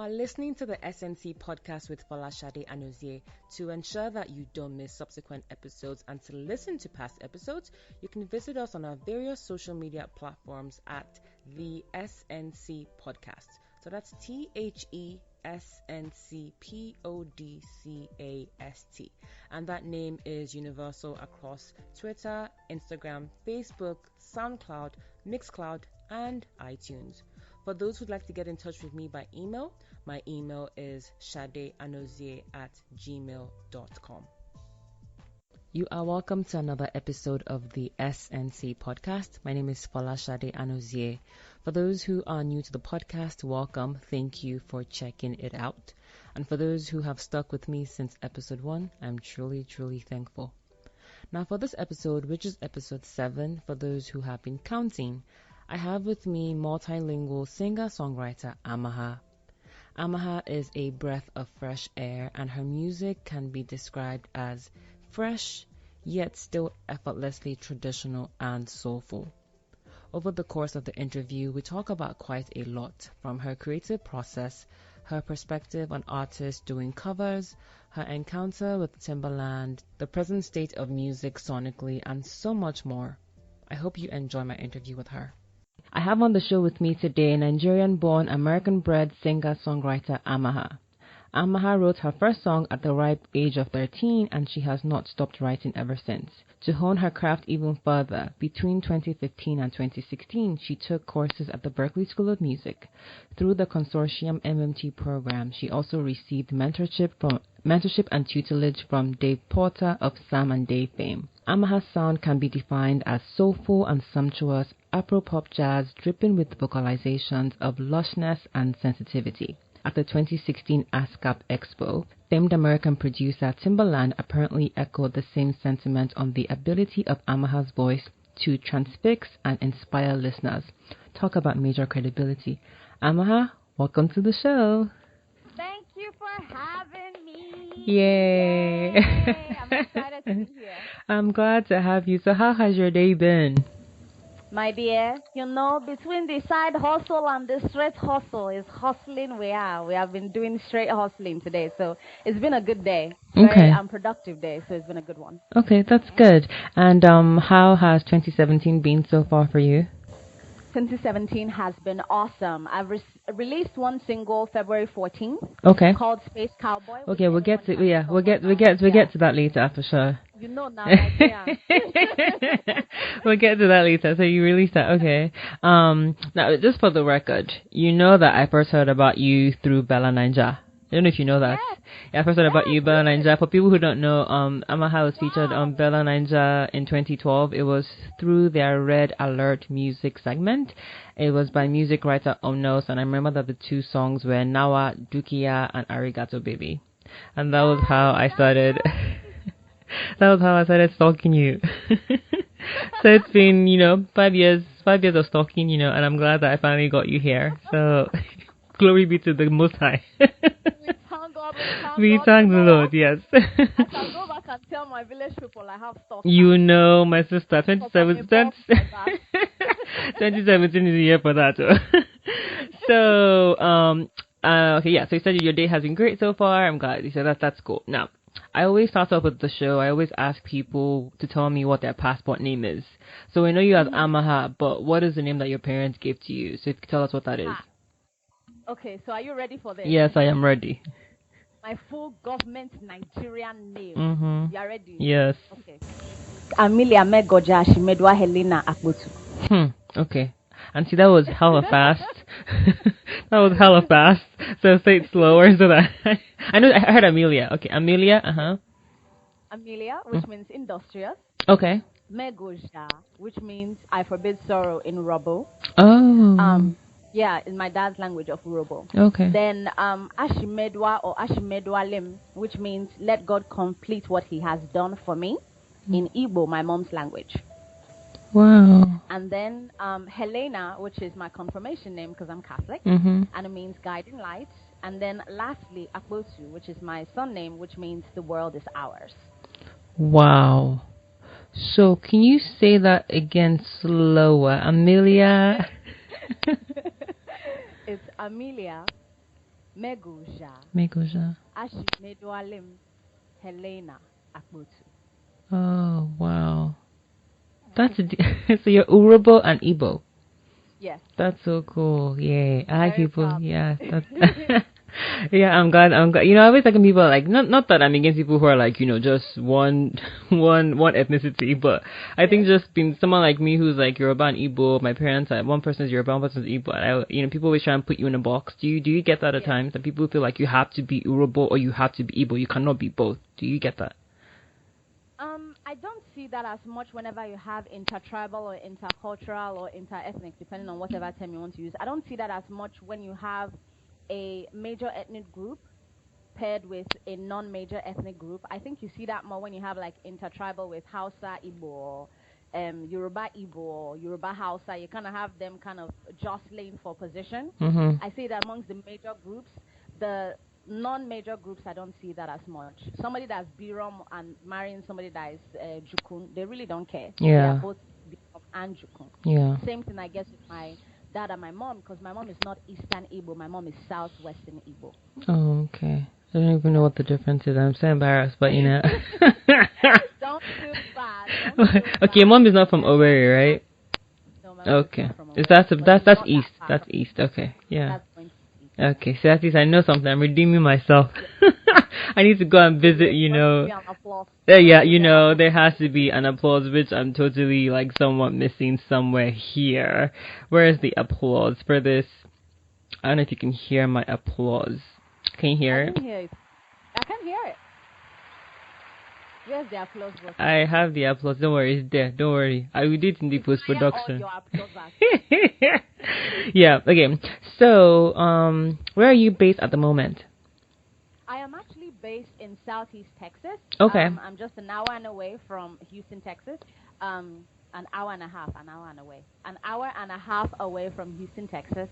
are listening to the SNC podcast with Folashade Anozie. To ensure that you don't miss subsequent episodes and to listen to past episodes, you can visit us on our various social media platforms at the SNC Podcast. So that's TheSNCPodcast. And that name is universal across Twitter, Instagram, Facebook, SoundCloud, Mixcloud, and iTunes. For those who'd like to get in touch with me by email, my email is shadeanozie@gmail.com. You are welcome to another episode of the SNC podcast. My name is Folashade Anozie. For those who are new to the podcast, welcome. Thank you for checking it out. And for those who have stuck with me since episode 1, I'm truly, truly thankful. Now for this episode, which is episode 7, for those who have been counting, I have with me multilingual singer-songwriter Amaha. Amaha is a breath of fresh air, and her music can be described as fresh, yet still effortlessly traditional and soulful. Over the course of the interview, we talk about quite a lot, from her creative process, her perspective on artists doing covers, her encounter with Timbaland, the present state of music sonically, and so much more. I hope you enjoy my interview with her. I have on the show with me today Nigerian-born, American-bred singer-songwriter Amaha. Amaha wrote her first song at the ripe age of 13, and she has not stopped writing ever since. To hone her craft even further, between 2015 and 2016, she took courses at the Berklee School of Music. Through the Consortium MMT program, she also received mentorship and tutelage from Dave Porter of Sam and Dave fame. Amaha's sound can be defined as soulful and sumptuous Afro-pop jazz dripping with vocalizations of lushness and sensitivity. At the 2016 ASCAP Expo, famed American producer Timbaland apparently echoed the same sentiment on the ability of Amaha's voice to transfix and inspire listeners. Talk about major credibility. Amaha, welcome to the show. Thank you for having me. Yay. I'm excited to be here. I'm glad to have you. So how has your day been? My dear, between the side hustle and the straight hustle is hustling we are. We have been doing straight hustling today, so it's been a good day. Very productive day, so it's been a good one. Okay, that's good. And how has 2017 been so far for you? 2017 has been awesome. I've released one single February 14th. Okay. Called Space Cowboy. Okay, we'll get to that later for sure. You know now, yeah. We'll get to that later. So you released that, okay. Now, just for the record, you know that I first heard about you through Bella Ninja. I don't know if you know that. Yes. Yeah, I first heard about you, Bella Ninja. For people who don't know, Amaha was featured on Bella Ninja in 2012. It was through their Red Alert music segment. It was by music writer Omnos, and I remember that the two songs were Nawa, Dukia, and Arigato Baby. And that was how I started... That was how I started stalking you. So it's been, 5 years of stalking, and I'm glad that I finally got you here. So glory be to the Most High. We thank the Lord, yes. I can go back and tell my village people I have stalked. My sister, 2017 is a year for that. So, okay, yeah. So you said your day has been great so far. I'm glad. You said that's cool. Now, I always start off with the show. I always ask people to tell me what their passport name is. So I know you have Amaha, but what is the name that your parents gave to you? So if you could tell us what that is. Okay, so are you ready for this? Yes, I am ready. My full government Nigerian name. Mm-hmm. You are ready? Yes. Okay. Amelia Megoja Shimedwa Helena Akbotu. Okay. And see, that was hella fast. That was hella fast. So say it slower so that I heard Amelia. Okay, Amelia, Amelia, which means industrious. Okay. Megoja, which means I forbid sorrow in Robo. Oh. Yeah, in my dad's language of Robo. Okay. Then Ashimedwa or Ashimedwalim, which means let God complete what he has done for me in Igbo, my mom's language. Wow. And then Helena, which is my confirmation name because I'm Catholic, and it means guiding light. And then lastly, Akbotu, which is my son name, which means the world is ours. Wow. So can you say that again slower? Amelia? It's Amelia, Megoja. Ashimedwalim Helena Akbutu. Oh, wow. That's so you're Urobo and Igbo. Yes. That's so cool. Yeah. I like people. Proud. Yeah. That's yeah, I'm glad. You know, I always like when people are like, not that I'm against people who are like, you know, just one ethnicity, but I think just being someone like me who's like Yoruba and Igbo, my parents, one person is Yoruba, one person is Igbo, and you know, people always try and put you in a box. Do you get that at times? That people feel like you have to be Urobo or you have to be Igbo. You cannot be both. Do you get that? I don't see that as much whenever you have intertribal or intercultural or interethnic, depending on whatever term you want to use. I don't see that as much when you have a major ethnic group paired with a non-major ethnic group. I think you see that more when you have like intertribal with Hausa, Igbo, or Yoruba Igbo, or Yoruba Hausa. You kind of have them kind of jostling for position. Mm-hmm. I see that amongst the major groups, the non-major groups, I don't see that as much. Somebody that's Birom and marrying somebody that is Jukun, they really don't care. Yeah. They are both Birom and Jukun. Yeah. Same thing, I guess, with my dad and my mom, because my mom is not Eastern Igbo. My mom is Southwestern Igbo. Oh, okay. I don't even know what the difference is. I'm so embarrassed, but you know. Don't feel bad. Okay, your mom is not from Owerri, right? No, my mom Okay. is not from Is Owerri, that's east? That's east. Okay. Yeah. That's going to be east. Okay. So at least I know something. I'm redeeming myself. I need to go and visit. You know. Yeah. You know, there has to be an applause, which I'm totally like somewhat missing somewhere here. Where is the applause for this? I don't know if you can hear my applause. Can you hear it? I can hear it. Where's the applause button? I have the applause. Don't worry, it's there. Don't worry. I will do it in the post-production. Yeah, okay. So, where are you based at the moment? I am actually based in Southeast Texas. Okay. I'm just an hour and away from Houston, Texas. An hour and a half away from Houston, Texas.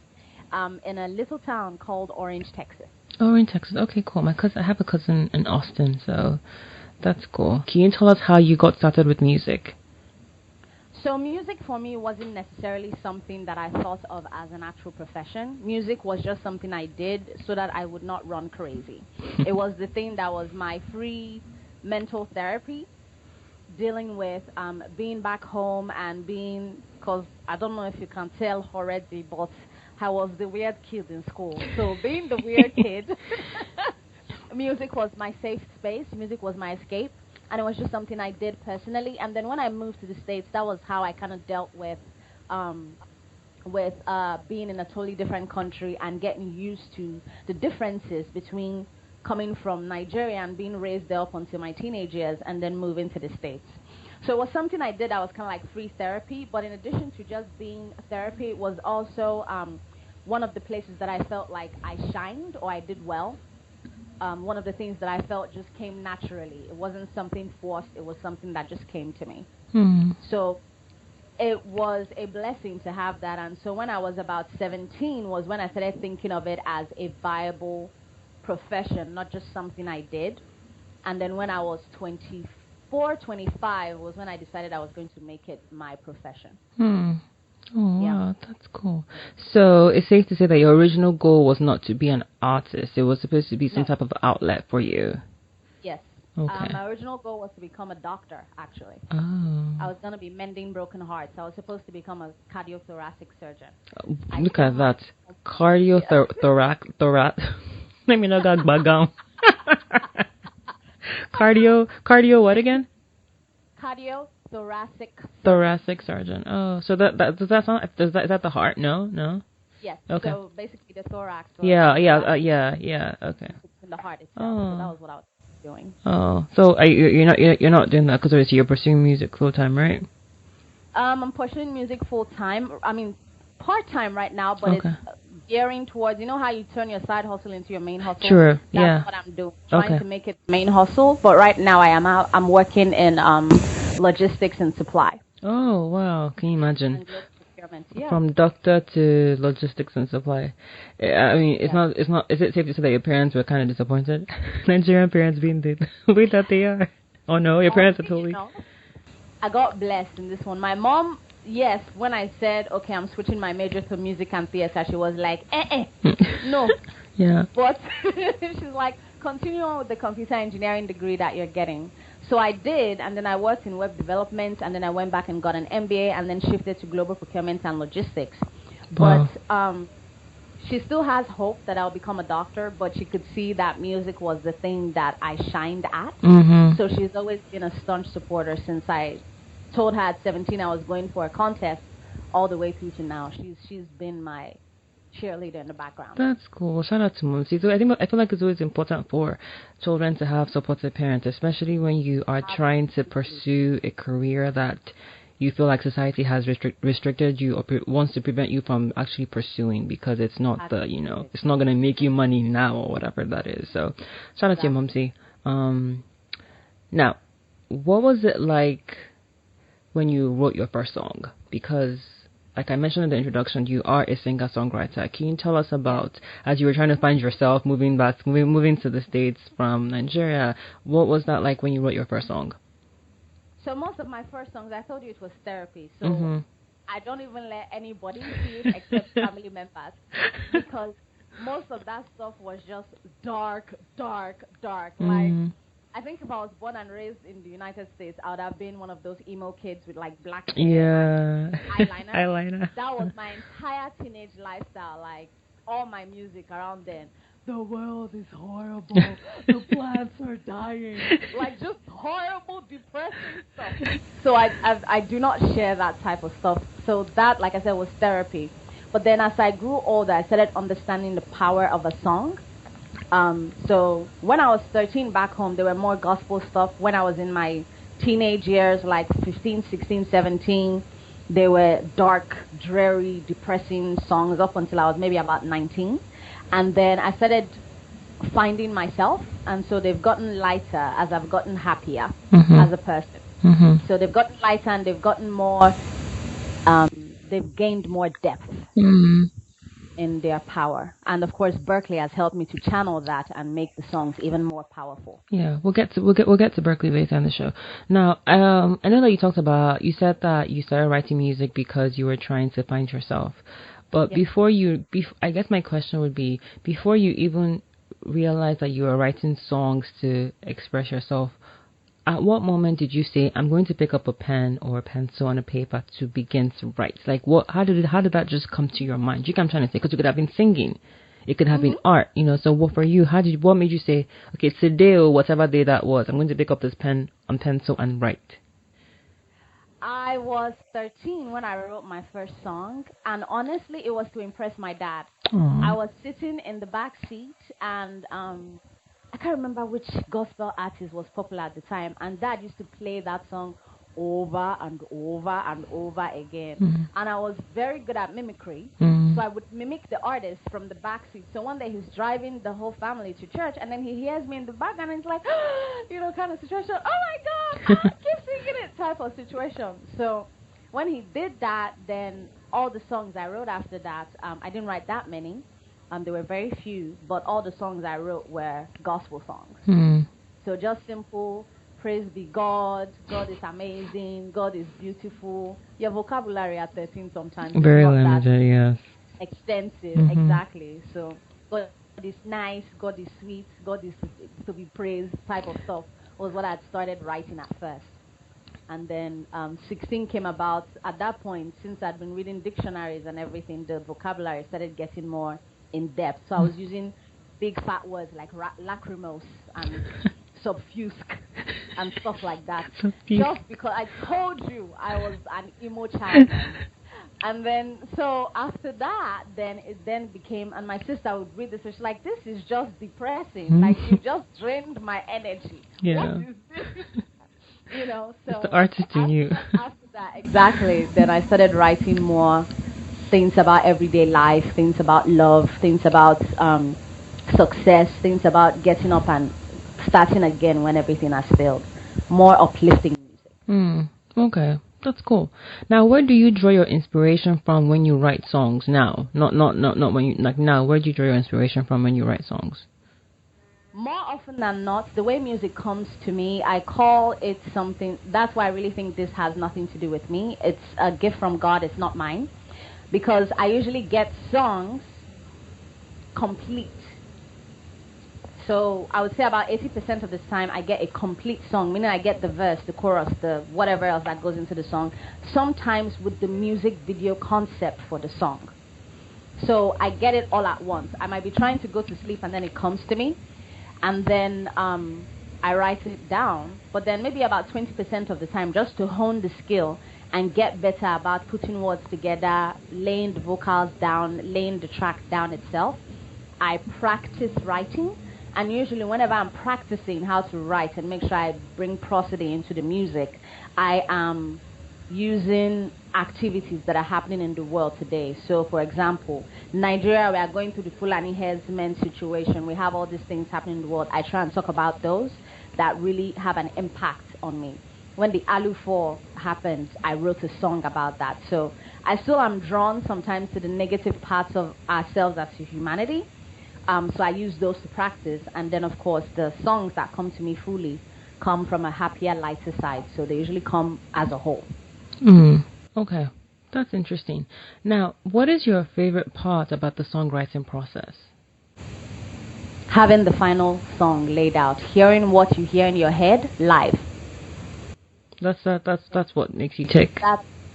In a little town called Orange, Texas. Orange, Texas. Okay, cool. I have a cousin in Austin, so that's cool. Can you tell us how you got started with music? So music for me wasn't necessarily something that I thought of as an actual profession. Music was just something I did so that I would not run crazy. It was the thing that was my free mental therapy, dealing with being back home and because I don't know if you can tell already, but I was the weird kid in school. So being the weird kid, music was my safe space. Music was my escape. And it was just something I did personally. And then when I moved to the States, that was how I kind of dealt with being in a totally different country and getting used to the differences between coming from Nigeria and being raised there up until my teenage years and then moving to the States. So it was something I did that was kind of like free therapy. But in addition to just being therapy, it was also one of the places that I felt like I shined or I did well. One of the things that I felt just came naturally. It wasn't something forced. It was something that just came to me. So it was a blessing to have that. And so when I was about 17 was when I started thinking of it as a viable profession, not just something I did. And then when I was 24, 25 was when I decided I was going to make it my profession. Oh, wow, that's cool. So it's safe to say that your original goal was not to be an artist. It was supposed to be some type of outlet for you. Yes. Okay. My original goal was to become a doctor, actually. Oh. I was going to be mending broken hearts. I was supposed to become a cardiothoracic surgeon. Look at that. Cardiothoracic. Let me know that background. Cardio what again? Thoracic surgeon. Oh, so that does that sound? Is that the heart? No. Yes. Okay. So basically, the thorax. Yeah. Okay. In the heart itself. So that was what I was doing. Oh, so you're not doing that because you're pursuing music full time, right? I'm pursuing music full time. I mean, part time right now, but it's gearing towards. You know how you turn your side hustle into your main hustle. Sure. That's what I'm doing. Trying to make it main hustle, but right now I'm working in logistics and supply. Oh wow! Can you imagine? Yeah. From doctor to logistics and supply. I mean, it's not. Is it safe to say that your parents were kind of disappointed? Nigerian parents being the way that they are. Oh no, your parents are totally. I got blessed in this one. My mom, yes, when I said, okay, I'm switching my major to music and theater, she was like, no, Yeah. But she's like, continue on with the computer engineering degree that you're getting. So I did, and then I worked in web development, and then I went back and got an MBA, and then shifted to global procurement and logistics. Wow. But she still has hope that I'll become a doctor, but she could see that music was the thing that I shined at. So she's always been a staunch supporter since I told her at 17 I was going for a contest, all the way through to now. She's been my cheerleader in the background. That's cool. Shout out to Mumsy. So I feel like it's always important for children to have supportive parents, especially when you are trying to pursue a career that you feel like society has restricted you or wants to prevent you from actually pursuing, because it's not it's not going to make you money now or whatever that is. So shout out to your Mumsy. Now, what was it like when you wrote your first song? Because like I mentioned in the introduction, you are a singer-songwriter. Can you tell us about, as you were trying to find yourself, moving to the States from Nigeria, what was that like when you wrote your first song? So most of my first songs, I told you it was therapy. So I don't even let anybody see it except family members, because most of that stuff was just dark. Like, I think if I was born and raised in the United States, I would have been one of those emo kids with like black hair and eyeliner. That was my entire teenage lifestyle. Like, all my music around then. The world is horrible. The plants are dying. Like, just horrible, depressing stuff. So I do not share that type of stuff. So that, like I said, was therapy. But then as I grew older, I started understanding the power of a song. So when I was 13 back home, there were more gospel stuff. When I was in my teenage years, like 15, 16, 17, there were dark, dreary, depressing songs up until I was maybe about 19. And then I started finding myself, and so they've gotten lighter as I've gotten happier as a person. So they've gotten lighter and they've gotten more, they've gained more depth in their power. And of course, Berkeley has helped me to channel that and make the songs even more powerful. Yeah, we'll get to Berkeley later on the show. Now, I know that you said that you started writing music because you were trying to find yourself. But I guess my question would be, before you even realized that you were writing songs to express yourself, at what moment did you say, I'm going to pick up a pen or a pencil and a paper to begin to write? Like, how did that just come to your mind? You know what I'm trying to say? Because you could have been singing. It could have been art, So what for you, what made you say, okay, today or whatever day that was, I'm going to pick up this pen and pencil and write? I was 13 when I wrote my first song, and honestly, it was to impress my dad. I was sitting in the back seat, and I can't remember which gospel artist was popular at the time, and Dad used to play that song over and over and over again. And I was very good at mimicry, so I would mimic the artist from the back seat. So one day he's driving the whole family to church, and then he hears me in the back, and he's like, kind of situation, oh my God, keep singing it type of situation. So when he did that, then all the songs I wrote after that, I didn't write that many. There were very few, but all the songs I wrote were gospel songs. So just simple, praise be God, God is amazing, God is beautiful. Your vocabulary at 13 sometimes very limited, yes. Extensive, exactly. So God is nice, God is sweet, God is to be praised type of stuff was what I had started writing at first. And then 16 came about. At that point, since I'd been reading dictionaries and everything, the vocabulary started getting more in depth. So I was using big fat words like lachrymose and subfusc and stuff like that. Just because I told you I was an emo child. And then, so after that, then it then became, and my sister would read this, and she's like, this is just depressing. Like, you just drained my energy. Yeah. What is this? So it's the artist in you. After that, exactly, then I started writing more things about everyday life, things about love, things about success, things about getting up and starting again when everything has failed. More uplifting music. Okay, that's cool. Now, where do you draw your inspiration from when you write songs now? Not when you, like now, where do you draw your inspiration from when you write songs? More often than not, the way music comes to me, I call it something. That's why I really think this has nothing to do with me. It's a gift from God. It's not mine. Because I usually get songs complete So I would say about 80% of this time I get a complete song, meaning I get the verse, the chorus, the whatever else that goes into the song, sometimes with the music video concept for the song. So I get it all at once. I might be trying to go to sleep and then it comes to me, and then I write it down. But then maybe about 20% of the time, just to hone the skill and get better about putting words together, laying the vocals down, laying the track down itself, I practice writing. And usually whenever I'm practicing how to write and make sure I bring prosody into the music, I am using activities that are happening in the world today. So, for example, Nigeria, we are going through the Fulani herdsmen situation. We have all these things happening in the world. I try and talk about those that really have an impact on me. When the Alufo happened, I wrote a song about that. So I still am drawn sometimes to the negative parts of ourselves as humanity. So I use those to practice. And then, of course, the songs that come to me fully come from a happier, lighter side. So they usually come as a whole. Okay. That's interesting. Now, what is your favorite part about the songwriting process? Having the final song laid out. Hearing what you hear in your head live. That's what makes you tick.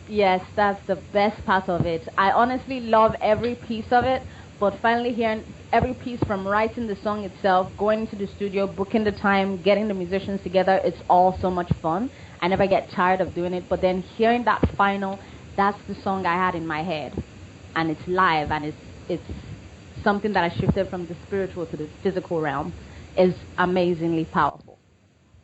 Yes, that's the best part of it. I honestly love every piece of it. But finally hearing every piece, from writing the song itself, going into the studio, booking the time, getting the musicians together, it's all so much fun. I never get tired of doing it. But then hearing that final, that's the song I had in my head. And it's live, and it's something that I shifted from the spiritual to the physical realm, is amazingly powerful.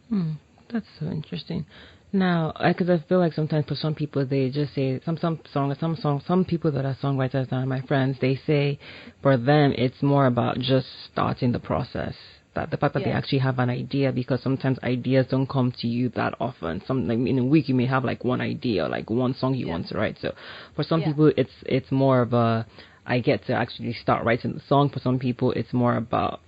That's so interesting. Now, because I feel like sometimes for some people, they just say, some people that are songwriters that are my friends, they say for them it's more about just starting the process. That the fact that they actually have an idea, because sometimes ideas don't come to you that often. In a week you may have like one idea, like one song you want to write. So for some people it's more of a, I get to actually start writing the song. For some people, it's more about,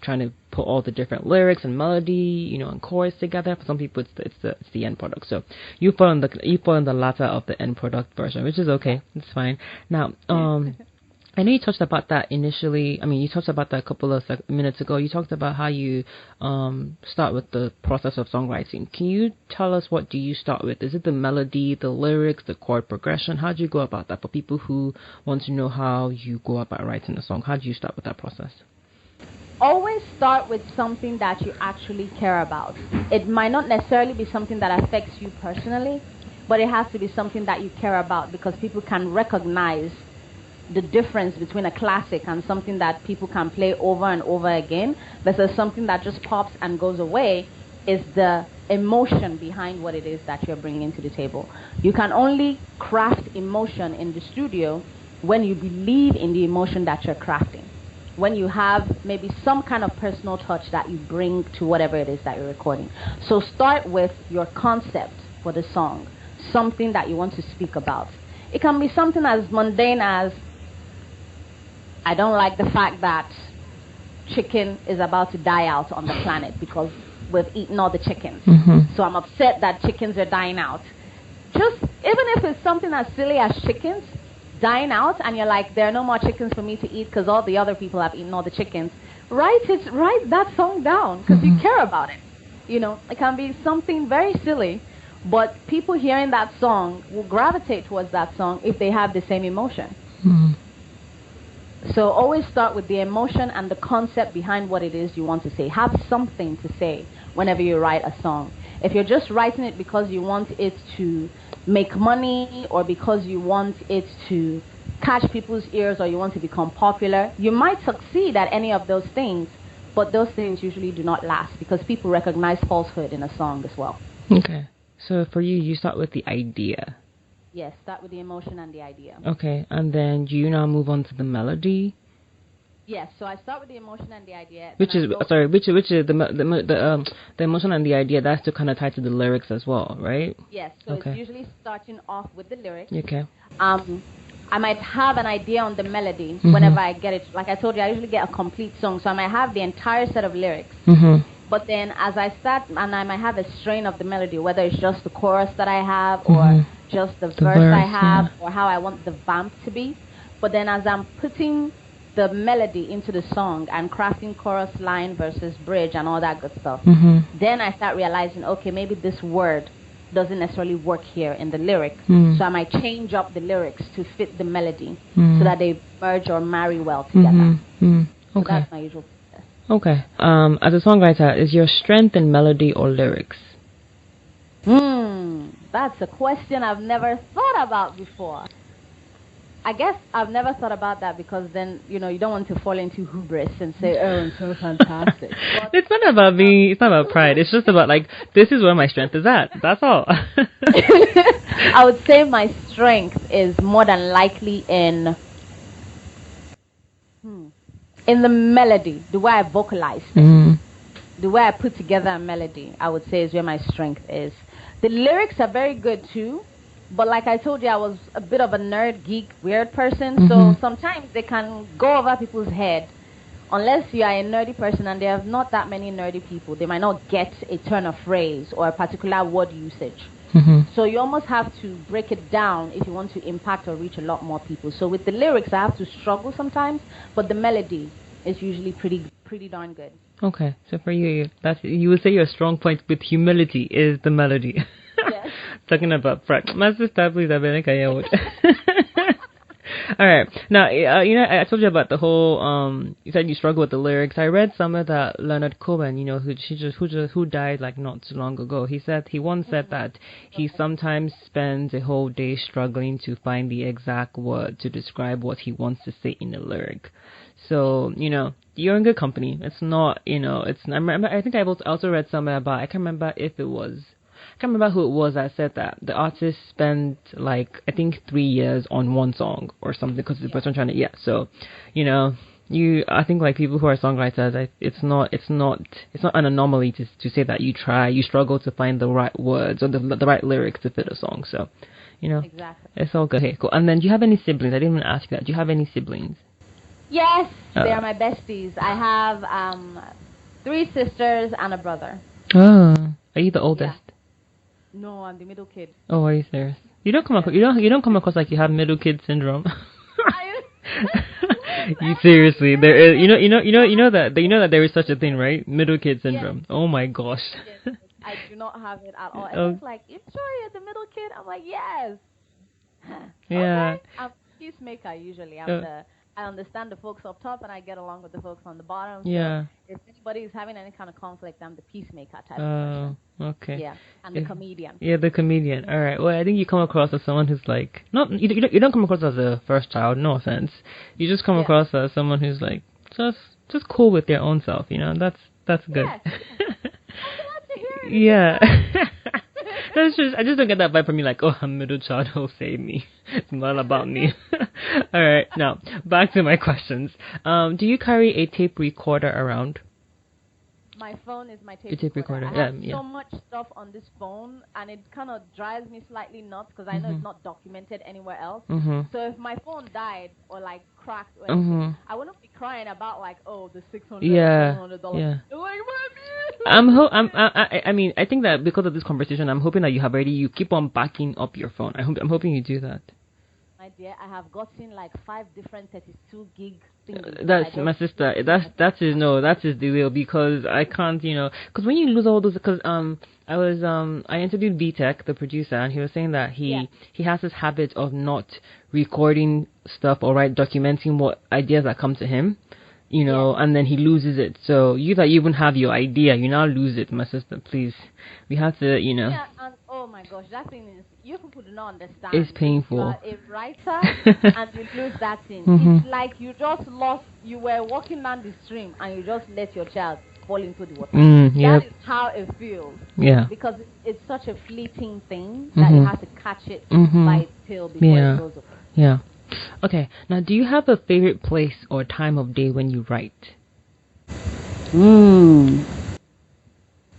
trying to put all the different lyrics and melody, and chorus together. For some people, it's the end product. So you fall in the latter of the end product version, which is okay. It's fine. Now, I know you touched about that initially. I mean, you touched about that a couple of minutes ago. You talked about how you start with the process of songwriting. Can you tell us, what do you start with? Is it the melody, the lyrics, the chord progression? How do you go about that? For people who want to know how you go about writing a song, how do you start with that process? Always start with something that you actually care about. It might not necessarily be something that affects you personally, but it has to be something that you care about, because people can recognize the difference between a classic and something that people can play over and over again versus something that just pops and goes away. Is the emotion behind what it is that you're bringing to the table. You can only craft emotion in the studio when you believe in the emotion that you're crafting, when you have maybe some kind of personal touch that you bring to whatever it is that you're recording. So start with your concept for the song, something that you want to speak about. It can be something as mundane as, I don't like the fact that chicken is about to die out on the planet because we've eaten all the chickens. So I'm upset that chickens are dying out. Just, even if it's something as silly as chickens dying out, and you're like, there are no more chickens for me to eat because all the other people have eaten all the chickens, write that song down because you care about it. It can be something very silly, but people hearing that song will gravitate towards that song if they have the same emotion. So always start with the emotion and the concept behind what it is you want to say. Have something to say whenever you write a song. If you're just writing it because you want it to make money, or because you want it to catch people's ears, or you want to become popular, you might succeed at any of those things, but those things usually do not last because people recognize falsehood in a song as well. Okay. So for you start with the idea. Yes, start with the emotion and the idea. Okay, and then do you now move on to the melody? Yes, so I start with the emotion and the idea. Which is the emotion and the idea. That's to kind of tie to the lyrics as well, right? Yes, so it's usually starting off with the lyrics. Okay. I might have an idea on the melody whenever I get it. Like I told you, I usually get a complete song, so I might have the entire set of lyrics. But then as I start, and I might have a strain of the melody, whether it's just the chorus that I have, or just the verse I have, or how I want the vamp to be. But then as I'm putting the melody into the song and crafting chorus line versus bridge and all that good stuff, then I start realizing, okay, maybe this word doesn't necessarily work here in the lyric. So I might change up the lyrics to fit the melody so that they merge or marry well together. Okay. So that's my usual process. Okay. As a songwriter, is your strength in melody or lyrics? That's a question I've never thought about before. I guess I've never thought about that because then, you don't want to fall into hubris and say, oh, I'm so fantastic. It's not about me. It's not about pride. It's just about, this is where my strength is at. That's all. I would say my strength is more than likely in the melody, the way I vocalize things. The way I put together a melody, I would say, is where my strength is. The lyrics are very good, too. But like I told you, I was a bit of a nerd, geek, weird person. So sometimes they can go over people's head. Unless you are a nerdy person, and there are not that many nerdy people, they might not get a turn of phrase or a particular word usage. So you almost have to break it down if you want to impact or reach a lot more people. So with the lyrics, I have to struggle sometimes. But the melody is usually pretty darn good. Okay. So for you, you would say your strong point with humility is the melody. Yes. Talking about pride. My sister, please, I think I would. All right. Now, I told you about the whole. You said you struggle with the lyrics. I read somewhere that Leonard Cohen, who died not too long ago. He once said that he sometimes spends a whole day struggling to find the exact word to describe what he wants to say in a lyric. So, you're in good company. It's not, I remember. I think I also read somewhere about. I can't remember who it was that said that the artist spent I think 3 years on one song or something because the person trying to so I think people who are songwriters, it's not an anomaly to say that you struggle to find the right words or the right lyrics to fit a song. So exactly. It's all good. Okay, cool. And then do you have any siblings? I didn't even ask you that. Do you have any siblings? Yes, they are my besties. I have 3 sisters and a brother. Oh, are you the oldest? No, I'm the middle kid. Oh, are you serious? You don't come across you don't come across like you have middle kid syndrome. You seriously, there is you know that there is such a thing, right? Middle kid syndrome. Yes. Oh my gosh. Yes, I do not have it at all. Everyone's like, "You sure you're the middle kid?" I'm like, "Yes." Yeah. Okay. I'm a peacemaker usually. I understand the folks up top and I get along with the folks on the bottom. Yeah. So if anybody is having any kind of conflict, I'm the peacemaker type of person. Okay. Yeah, and the comedian. Yeah, the comedian. All right. Well, I think you come across as someone who's you don't come across as a first child. No offense. You just come across as someone who's just cool with their own self. That's good. Yes. I'm glad to hear it. Yeah. I just don't get that vibe from you I'm middle child, oh save me. It's not about me. Alright, now back to my questions. Do you carry a tape recorder around? My phone is my tape recorder. I have so much stuff on this phone, and it kind of drives me slightly nuts because I know it's not documented anywhere else. So if my phone died or cracked or anything, I wouldn't be crying about the $600, $700. Yeah. Mommy! I mean, I think that because of this conversation, I'm hoping that you keep on backing up your phone. I'm hoping you do that. My dear, I have gotten 5 different 32 gig things. That's my sister. That is the real, because I can't, because when you lose all those, because I interviewed B-Tech, the producer, and he was saying that he has this habit of not recording stuff or documenting what ideas that come to him, and then he loses it. So you even have your idea, you now lose it, my sister. Please, we have to, Yeah, and oh my gosh, that thing is, you people do not understand. It's painful. You are a writer and you lose that thing. It's like you were walking down the stream and you just let your child fall into the water. That is how it feels. Yeah. Because it's such a fleeting thing that you have to catch it by its tail before it goes over. Yeah. Okay. Now, do you have a favorite place or time of day when you write?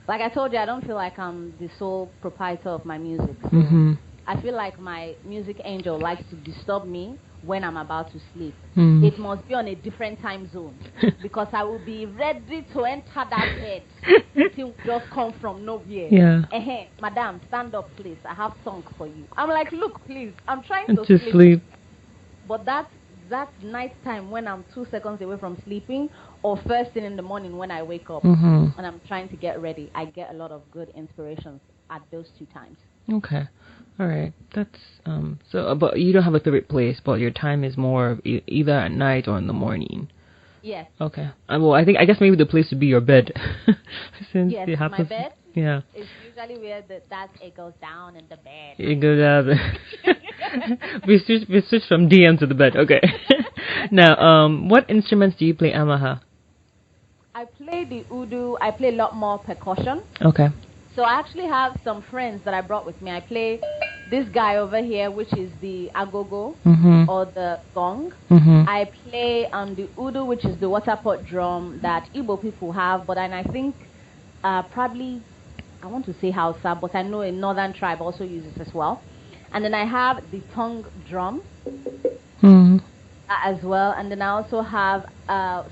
Like I told you, I don't feel like I'm the sole proprietor of my music. So I feel like my music angel likes to disturb me when I'm about to sleep. It must be on a different time zone because I will be ready to enter that bed. It will just come from nowhere. Yeah. Madam, stand up, please. I have song for you. I'm like, look, please. I'm trying to sleep. But that exact night time when I'm 2 seconds away from sleeping, or first thing in the morning when I wake up and I'm trying to get ready. I get a lot of good inspirations at those 2 times. Okay. All right. That's so but you don't have a favorite place, but your time is more either at night or in the morning. Yes. Okay. Well, I guess maybe the place would be your bed. Since yes, you have my to, bed. Yeah. It's usually where it goes down in the bed. It goes down. we switch from DM to the bed. Okay. Now, what instruments do you play, Amaha? I play the udu. I play a lot more percussion. Okay. So I actually have some friends that I brought with me. I play this guy over here, which is the agogo or the gong. I play the udu, which is the water pot drum that Igbo people have, but I think probably, I want to say Hausa, but I know a northern tribe also uses as well. And then I have the tongue drum as well. And then I also have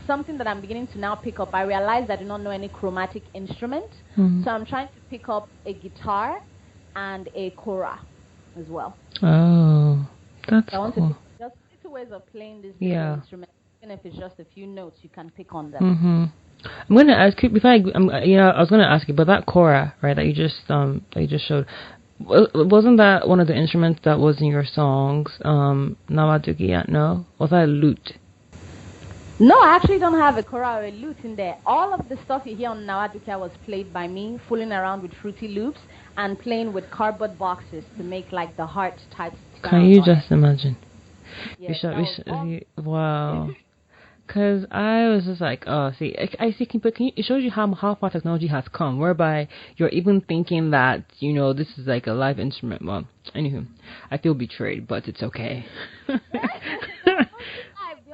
something that I'm beginning to now pick up. I realized I do not know any chromatic instrument. So I'm trying to pick up a guitar and a kora as well. Oh, that's so I want cool. to just little ways of playing this instrument. Even if it's just a few notes, you can pick on them. I'm gonna ask you I was gonna ask you, but that kora, right, that you just showed, wasn't that one of the instruments that was in your songs? Nawadugiya, no? Was that a lute? No, I actually don't have a kora or a lute in there. All of the stuff you hear on Nawadugiya was played by me, fooling around with Fruity Loops and playing with cardboard boxes to make like the heart type sound. Can you just imagine? Yes, wow. Because I was just like, oh, see, I see, but it shows you how far technology has come, whereby you're even thinking that, this is like a live instrument. Well, anywho, I feel betrayed, but it's okay. The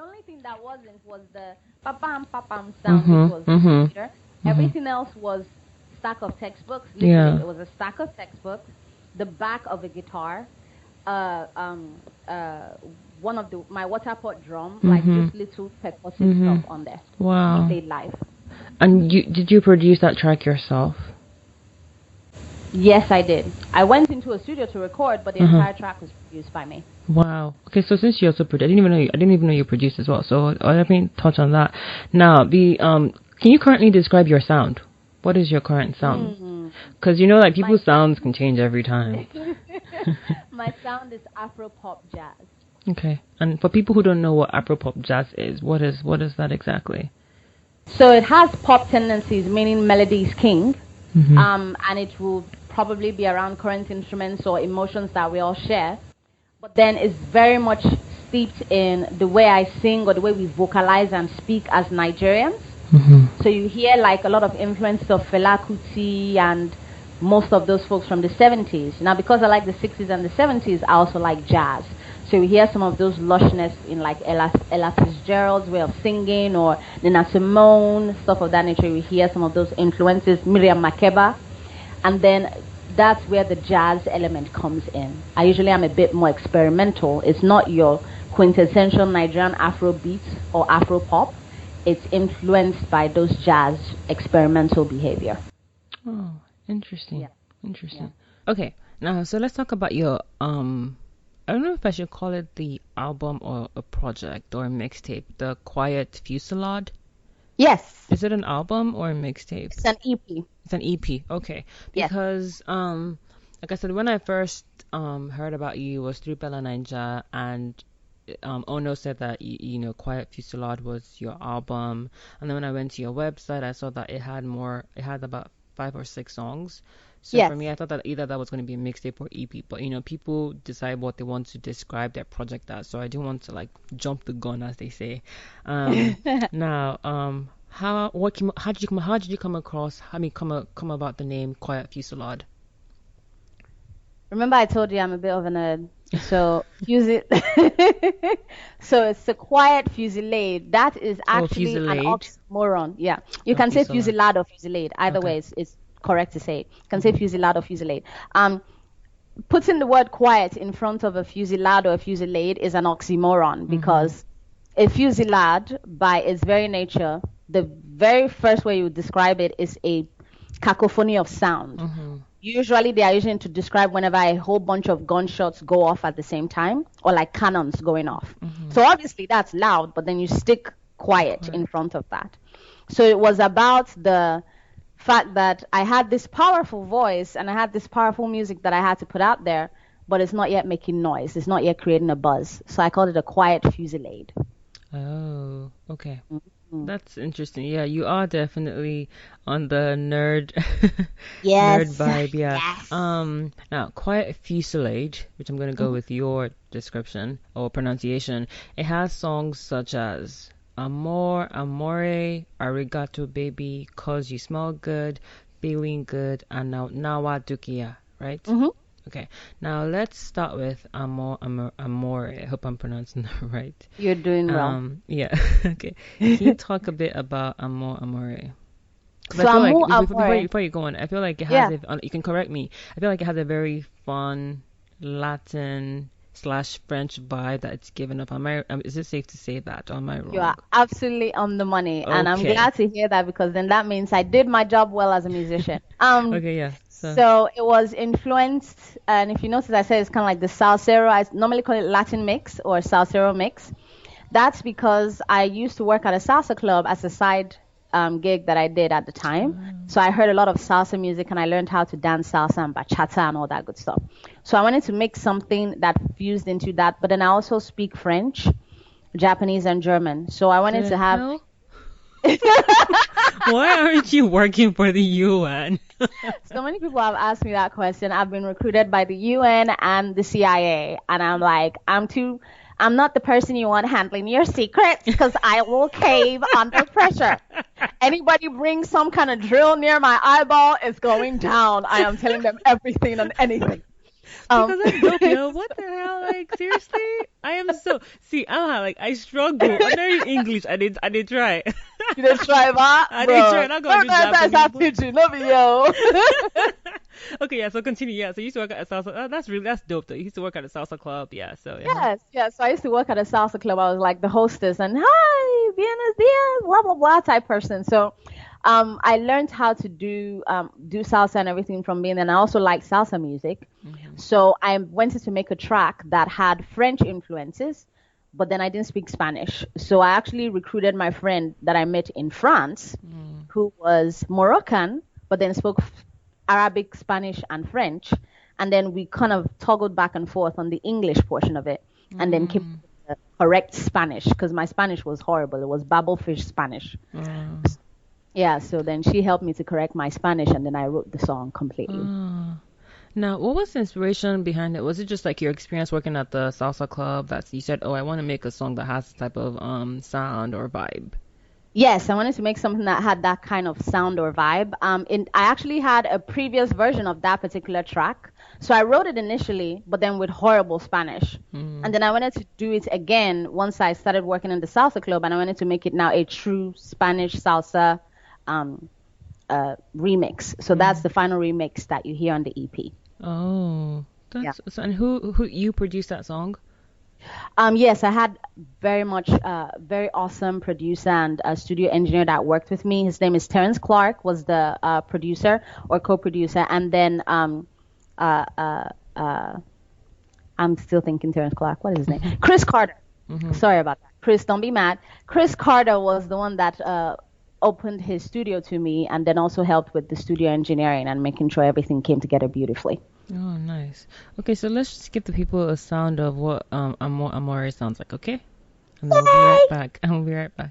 only thing that wasn't was the papam sound, which was the computer. Everything else was stack of textbooks. Literally, it was a stack of textbooks, the back of a guitar, one of my water pot drum, like just little percussive stuff on there. Wow. I played live. And did you produce that track yourself? Yes, I did. I went into a studio to record, but the entire track was produced by me. Wow. Okay, so since you also produced, I didn't even know you produced as well. So let me touch on that. Now, can you currently describe your sound? What is your current sound? Because like people's sounds can change every time. My sound is Afro pop jazz. Okay, and for people who don't know what Afro pop jazz is, what is that exactly? So it has pop tendencies, meaning melody is king, and it will probably be around current instruments or emotions that we all share. But then it's very much steeped in the way I sing or the way we vocalize and speak as Nigerians. So you hear like a lot of influence of Fela Kuti and most of those folks from the 70s. Now, because I like the 60s and the 70s, I also like jazz. So we hear some of those lushness in like Ella Fitzgerald's way of singing, or Nina Simone, stuff of that nature. We hear some of those influences, Miriam Makeba, and then that's where the jazz element comes in. I usually am a bit more experimental. It's not your quintessential Nigerian Afro beat or Afro pop. It's influenced by those jazz experimental behavior. Oh, interesting. Yeah. Interesting. Yeah. Okay, now so let's talk about your I don't know if I should call it the album or a project or a mixtape, the Quiet Fusillade. Yes. Is it an album or a mixtape? It's an EP. It's an EP. Okay. Because like I said, when I first heard about you, it was through Bella Ninja, and Ono said that Quiet Fusillade was your album, and then when I went to your website, I saw that it had about 5 or 6 songs. So for me, I thought that either that was going to be a mixtape or EP, but people decide what they want to describe their project as, so I didn't want to like jump the gun, as they say. Now, how did you come about the name Quiet Fusillade? Remember I told you I'm a bit of a nerd. So so it's a quiet fusillade. That is actually an oxymoron. Yeah. You can say fusillade or fusillade. Either way, it's correct to say it. You can say fusillade or fusillade. Putting the word quiet in front of a fusillade or a fusillade is an oxymoron, because a fusillade, by its very nature, the very first way you would describe it is a cacophony of sound. Usually they are using to describe whenever a whole bunch of gunshots go off at the same time, or like cannons going off. So obviously that's loud, but then you stick quiet in front of that. So it was about the fact that I had this powerful voice and I had this powerful music that I had to put out there, but it's not yet making noise. It's not yet creating a buzz. So I called it a quiet fusillade. Oh, okay. That's interesting. Yeah, you are definitely on the nerd Yes. nerd vibe, yeah. Yes. Now Quiet Fuselage, which I'm gonna go with your description or pronunciation, it has songs such as Amor, Amore, Arigato Baby, Cause You Smell Good, Feeling Good, and now Nawa Dukia, right? Okay, now let's start with Amore. I hope I'm pronouncing that right. You're doing well. Yeah. Okay. Can you talk a bit about Amore? Because So I feel like Amore. before you go on, I feel like it has you can correct me. I feel like it has a very fun Latin / French vibe that it's given up. Is it safe to say that? Or am I You are wrong? absolutely on the money, and I'm Okay. glad to hear that because then that means I did my job well as a musician. Okay, yeah. So it was influenced, and if you notice, I said it's kind of like the salsero. I normally call it Latin mix or salsero mix. That's because I used to work at a salsa club as a side gig that I did at the time. So I heard a lot of salsa music and I learned how to dance salsa and bachata and all that good stuff. So I wanted to make something that fused into that, but then I also speak French, Japanese, and German. So I wanted to have. Hell? Why aren't you working for the UN? So many people have asked me that question. I've been recruited by the UN and the CIA, and I'm like, I'm not the person you want handling your secrets because I will cave under pressure. Anybody brings some kind of drill near my eyeball, it's going down. I am telling them everything and anything. Because I'm dope, yo. What the hell? Like, seriously? I am so... See, I struggle. I'm very English. I did try. You did try that? I did try. Not going to Japanese. Love you, yo. Okay, yeah, so continue. Yeah, so you used to work at a salsa... that's dope, though. You used to work at a salsa club. Yeah, so... Yes. So I used to work at a salsa club. I was like the hostess and hi, buenos dias, blah, blah, blah type person. So I learned how to do salsa and everything from being, and I also like salsa music. So I wanted to make a track that had French influences, but then I didn't speak Spanish. So I actually recruited my friend that I met in France, who was Moroccan, but then spoke Arabic, Spanish, and French. And then we kind of toggled back and forth on the English portion of it, and then came to the correct Spanish, because my Spanish was horrible. It was babblefish Spanish. Yeah, so then she helped me to correct my Spanish, and then I wrote the song completely. Now, what was the inspiration behind it? Was it just like your experience working at the salsa club that you said, oh, I want to make a song that has this type of sound or vibe? Yes, I wanted to make something that had that kind of sound or vibe. I actually had a previous version of that particular track. So I wrote it initially, but then with horrible Spanish. And then I wanted to do it again once I started working in the salsa club, and I wanted to make it now a true Spanish salsa remix. So that's the final remix that you hear on the EP. Oh, so, and who you produced that song? Yes, I had very awesome producer and studio engineer that worked with me. His name is Terrence Clark, was the producer or co-producer, and then I'm still thinking Terrence Clark. What is his name? Chris Carter. Sorry about that. Chris, don't be mad. Chris Carter was the one that opened his studio to me, and then also helped with the studio engineering and making sure everything came together beautifully. Oh, nice. Okay, so let's just give the people a sound of what Amore sounds like, okay? And then we'll be right back. And we'll be right back.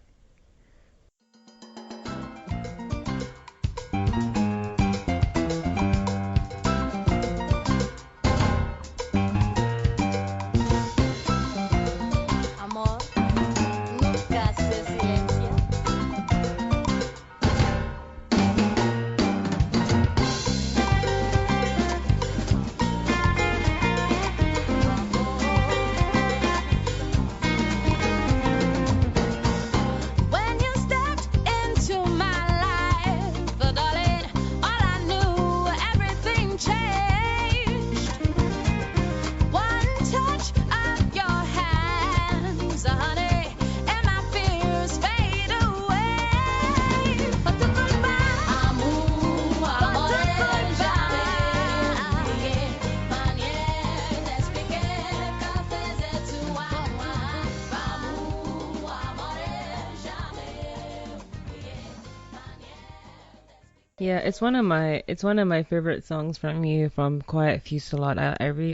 Yeah, it's one of my favorite songs from you from Quiet Fuselot.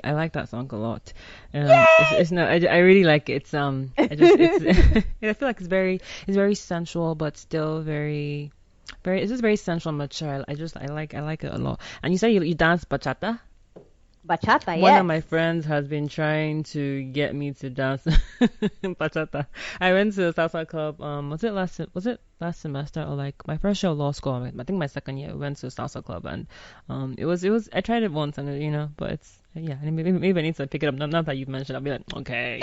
I like that song a lot. It's no I really like it. I just it's I feel like it's very sensual but still very it's just very sensual and mature. I like it a lot. And you say you dance bachata? Bachata, One of yes. my friends has been trying to get me to dance bachata. I went to a salsa club. Was it last semester or like my first year of law school? I think my second year. I went to a salsa club and it was. I tried it once and but it's yeah. Maybe I need to pick it up. Not that you've mentioned. I'll be like okay,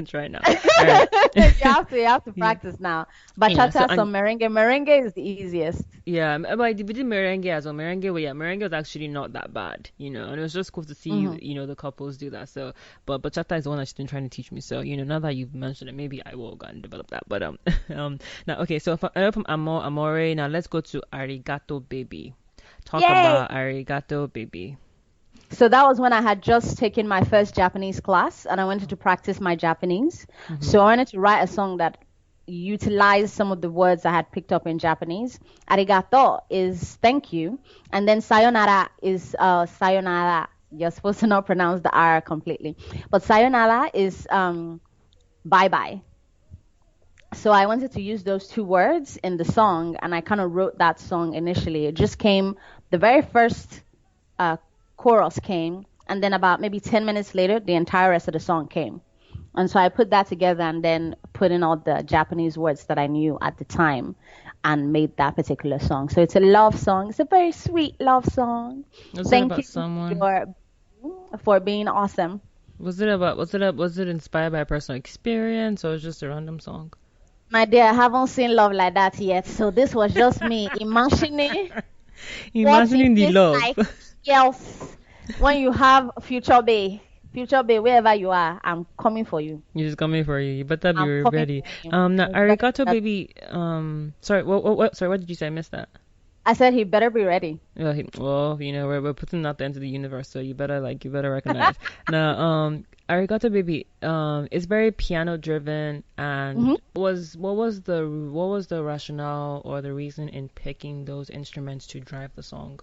try it now. All right. You have to Yeah. practice now. Yeah. So Bachata, and some merengue. Merengue is the easiest. yeah, but we did merengue as well. Merengue, well, yeah, merengue was actually not that bad, and it was just cool to see, Hmm. the couples do that. So, but bachata is the one that she's been trying to teach me. So, now that you've mentioned it, maybe I will go and develop that. But now okay, so from Amore, now let's go to Arigato Baby. Talk Yay! about Arigato Baby. So that was when I had just taken my first Japanese class and I wanted to practice my Japanese. Mm-hmm. So I wanted to write a song that utilized some of the words I had picked up in Japanese. Arigato is thank you. And then sayonara is sayonara. You're supposed to not pronounce the R completely. But sayonara is bye bye. So I wanted to use those two words in the song and I kind of wrote that song initially. It just came, the very first uh, chorus came, and then about maybe 10 minutes later, the entire rest of the song came. And so I put that together and then put in all the Japanese words that I knew at the time and made that particular song. So it's a love song. It's a very sweet love song. Was it Thank about you someone? for being awesome. Was it inspired by a personal experience or was it just a random song? My dear, I haven't seen love like that yet. So this was just me imagining what it Imagining the is love. like else when you have future bay, wherever you are, I'm coming for you. He's coming for you. You better be I'm coming ready. for you. Now It's better arigato that- baby. Sorry. What? Sorry. What did you say? I missed that. I said he better be ready. Well, we're putting that into the universe, so you better recognize. Now, arigato baby. It's very piano driven, and Hmm. what was the rationale or the reason in picking those instruments to drive the song?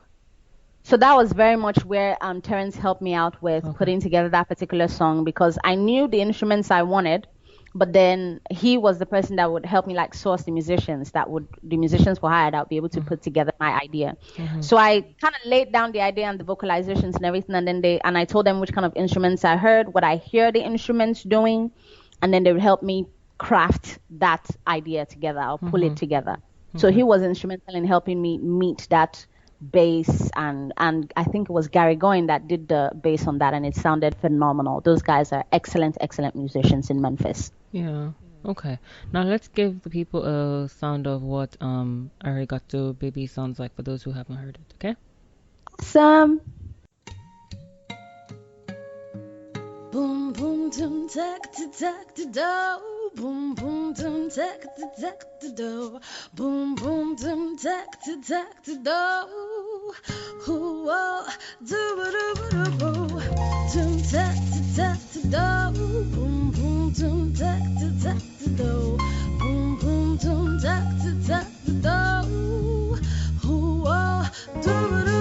So that was very much where Terrence helped me out with Okay. putting together that particular song because I knew the instruments I wanted, but then he was the person that would help me like source the musicians for hire that would be able to put together my idea. Mm-hmm. So I kind of laid down the idea and the vocalizations and everything, and then I told them which kind of instruments I heard, what I hear the instruments doing, and then they would help me craft that idea together or pull it together. So Okay. he was instrumental in helping me meet that bass and I think it was Gary Goin that did the bass on that and it sounded phenomenal. Those guys are excellent musicians in Memphis. Yeah. Okay. Now let's give the people a sound of what Arigato Baby sounds like for those who haven't heard it. Okay. Awesome. Boom boom tum tack to do. Boom boom tum tack to do. Boom boom tum tack to do. Hoo oh do do do. Tum tack to do. Boom boom tum tack to do. Boom boom tum tack to do. Hoo oh do do.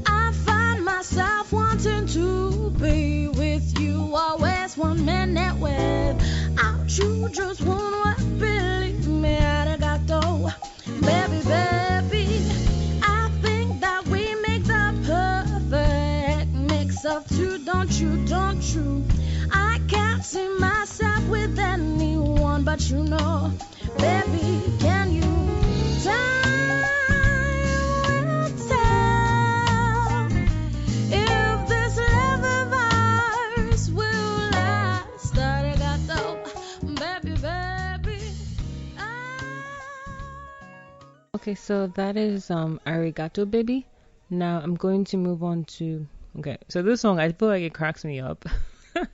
I find myself wanting to be with you always 1 minute without you just won't believe me. Arigato, baby. I think that we make the perfect mix of two, don't you? I can't see myself with anyone but you know, baby, can you time will tell if this love of ours will last. Arigato, baby. Okay, so that is Arigato Baby. Now I'm going to move on to okay. So this song I feel like it cracks me up.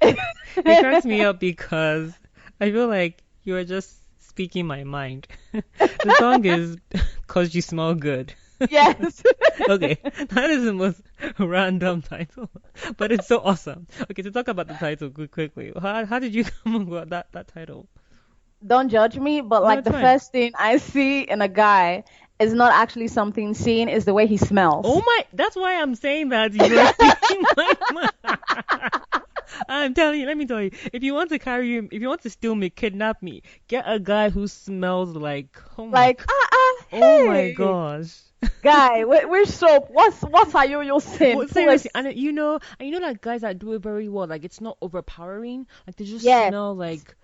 It cracks me up because I feel like you are just speaking my mind. The song is "Cause You Smell Good." Yes. Okay, that is the most random title, but it's so awesome. Okay, to talk about the title quickly, how did you come up with that title? Don't judge me, but No, like it's the fine. first thing I see in a guy is not actually something seen, is the way he smells. Oh my, that's why I'm saying that. You are speaking my mind. I'm telling you, let me tell you, if you want to carry him, if you want to steal me, kidnap me, get a guy who smells like, oh my, hey, oh my gosh. Guy, which soap? What are you using? Well, seriously, and you know like guys that do it very well, like it's not overpowering, like they just smell like.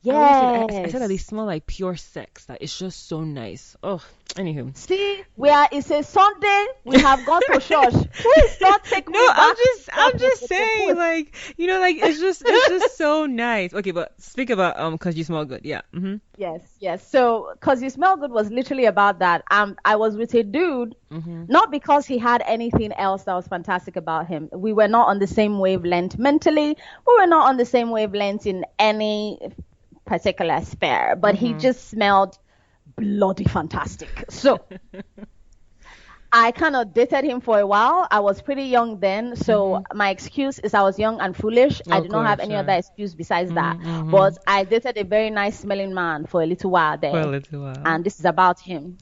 Yes. I said that they smell like pure sex. That it's just so nice. Oh, anywho. See, it's a Sunday. We have gone to church. Please don't take me back. I'm just saying, like, you know, like it's just so nice. Okay, but speak about 'Cause You Smell Good. Yeah. Mm-hmm. Yes. So, 'Cause You Smell Good was literally about that. I was with a dude, not because he had anything else that was fantastic about him. We were not on the same wavelength mentally. We were not on the same wavelength in any particular sphere, but he just smelled bloody fantastic. So I kind of dated him for a while. I was pretty young then, so my excuse is I was young and foolish. I did not have any other excuse besides that. But I dated a very nice smelling man for a little while there. And this is about him.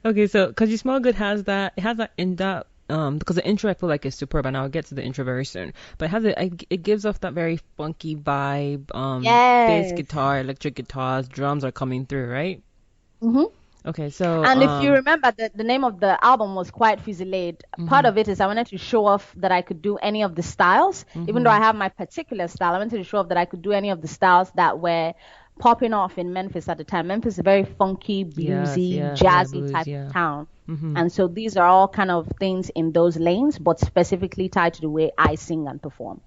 Okay, so 'Cause You Smell Good has that. It has that in that. Because the intro I feel like is superb, and I'll get to the intro very soon. But it gives off that very funky vibe. Bass guitar, electric guitars, drums are coming through, right? Okay, so and if you remember, the name of the album was quite Fusillade. Part of it is I wanted to show off that I could do any of the styles, even though I have my particular style. I wanted to show off that I could do any of the styles that were popping off in Memphis at the time. Memphis is a very funky, bluesy, jazzy type of town. And so these are all kind of things in those lanes, but specifically tied to the way I sing and perform.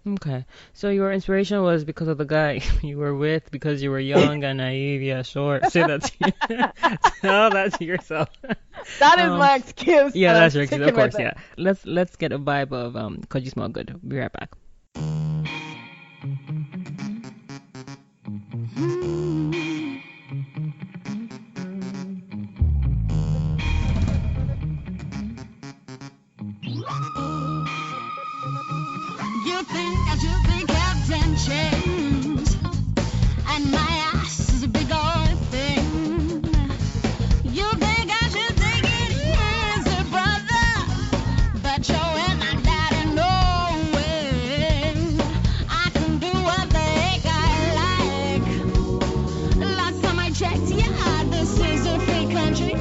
Okay. So your inspiration was because of the guy you were with, because you were young and naive. Yeah, sure. Say that to you. Tell that to yourself. That is my excuse. Yeah, that's your excuse, of course. Yeah. Let's get a vibe of 'Cause You Smell Good. Be right back. You think Captain James, and my ass is a big old thing. You think I should take it easy, brother, but you're in my daddy, no way. I can do what the heck I like. Last time I checked, yeah, this is a free country.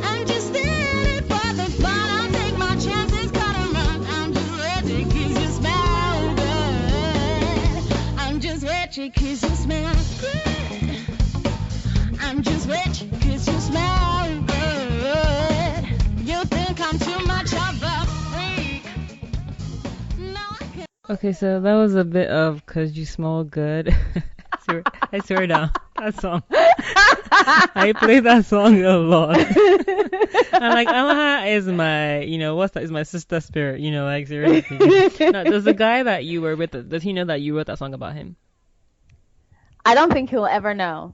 I'm just in it for the fun. I'll take my chances, cut and run. I'm just ready 'cause you smell good. I'm just ready 'cause you smell good. I'm just ready 'cause you smell good. You think I'm too much of a freak? No, I can't. Okay, so that was a bit of 'Cause You Smell Good. I swear down. That song. I play that song a lot. And like Amaha is my, is my sister spirit, like seriously. Now, does the guy that you were with, does he know that you wrote that song about him? I don't think he'll ever know.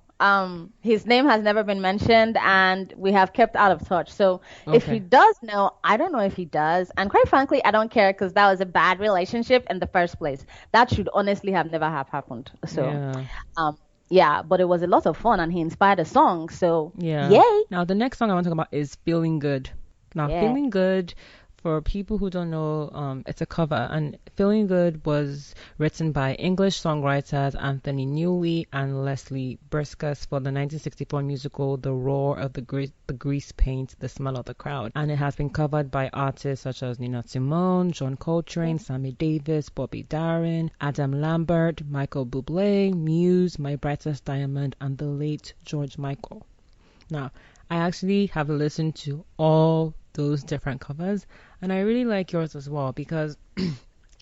His name has never been mentioned, and we have kept out of touch. So if he does know, I don't know if he does. And quite frankly, I don't care, because that was a bad relationship in the first place. That should honestly have never have happened. So, but it was a lot of fun, and he inspired a song. So, yay. Now, the next song I want to talk about is Feeling Good. Now, Feeling Good, for people who don't know, it's a cover, and Feeling Good was written by English songwriters Anthony Newley and Leslie Briscus for the 1964 musical The Roar of the Grease Paint, The Smell of the Crowd. And it has been covered by artists such as Nina Simone, John Coltrane, Sammy Davis, Bobby Darin, Adam Lambert, Michael Bublé, Muse, My Brightest Diamond, and the late George Michael. Now, I actually have listened to all those different covers, and I really like yours as well, because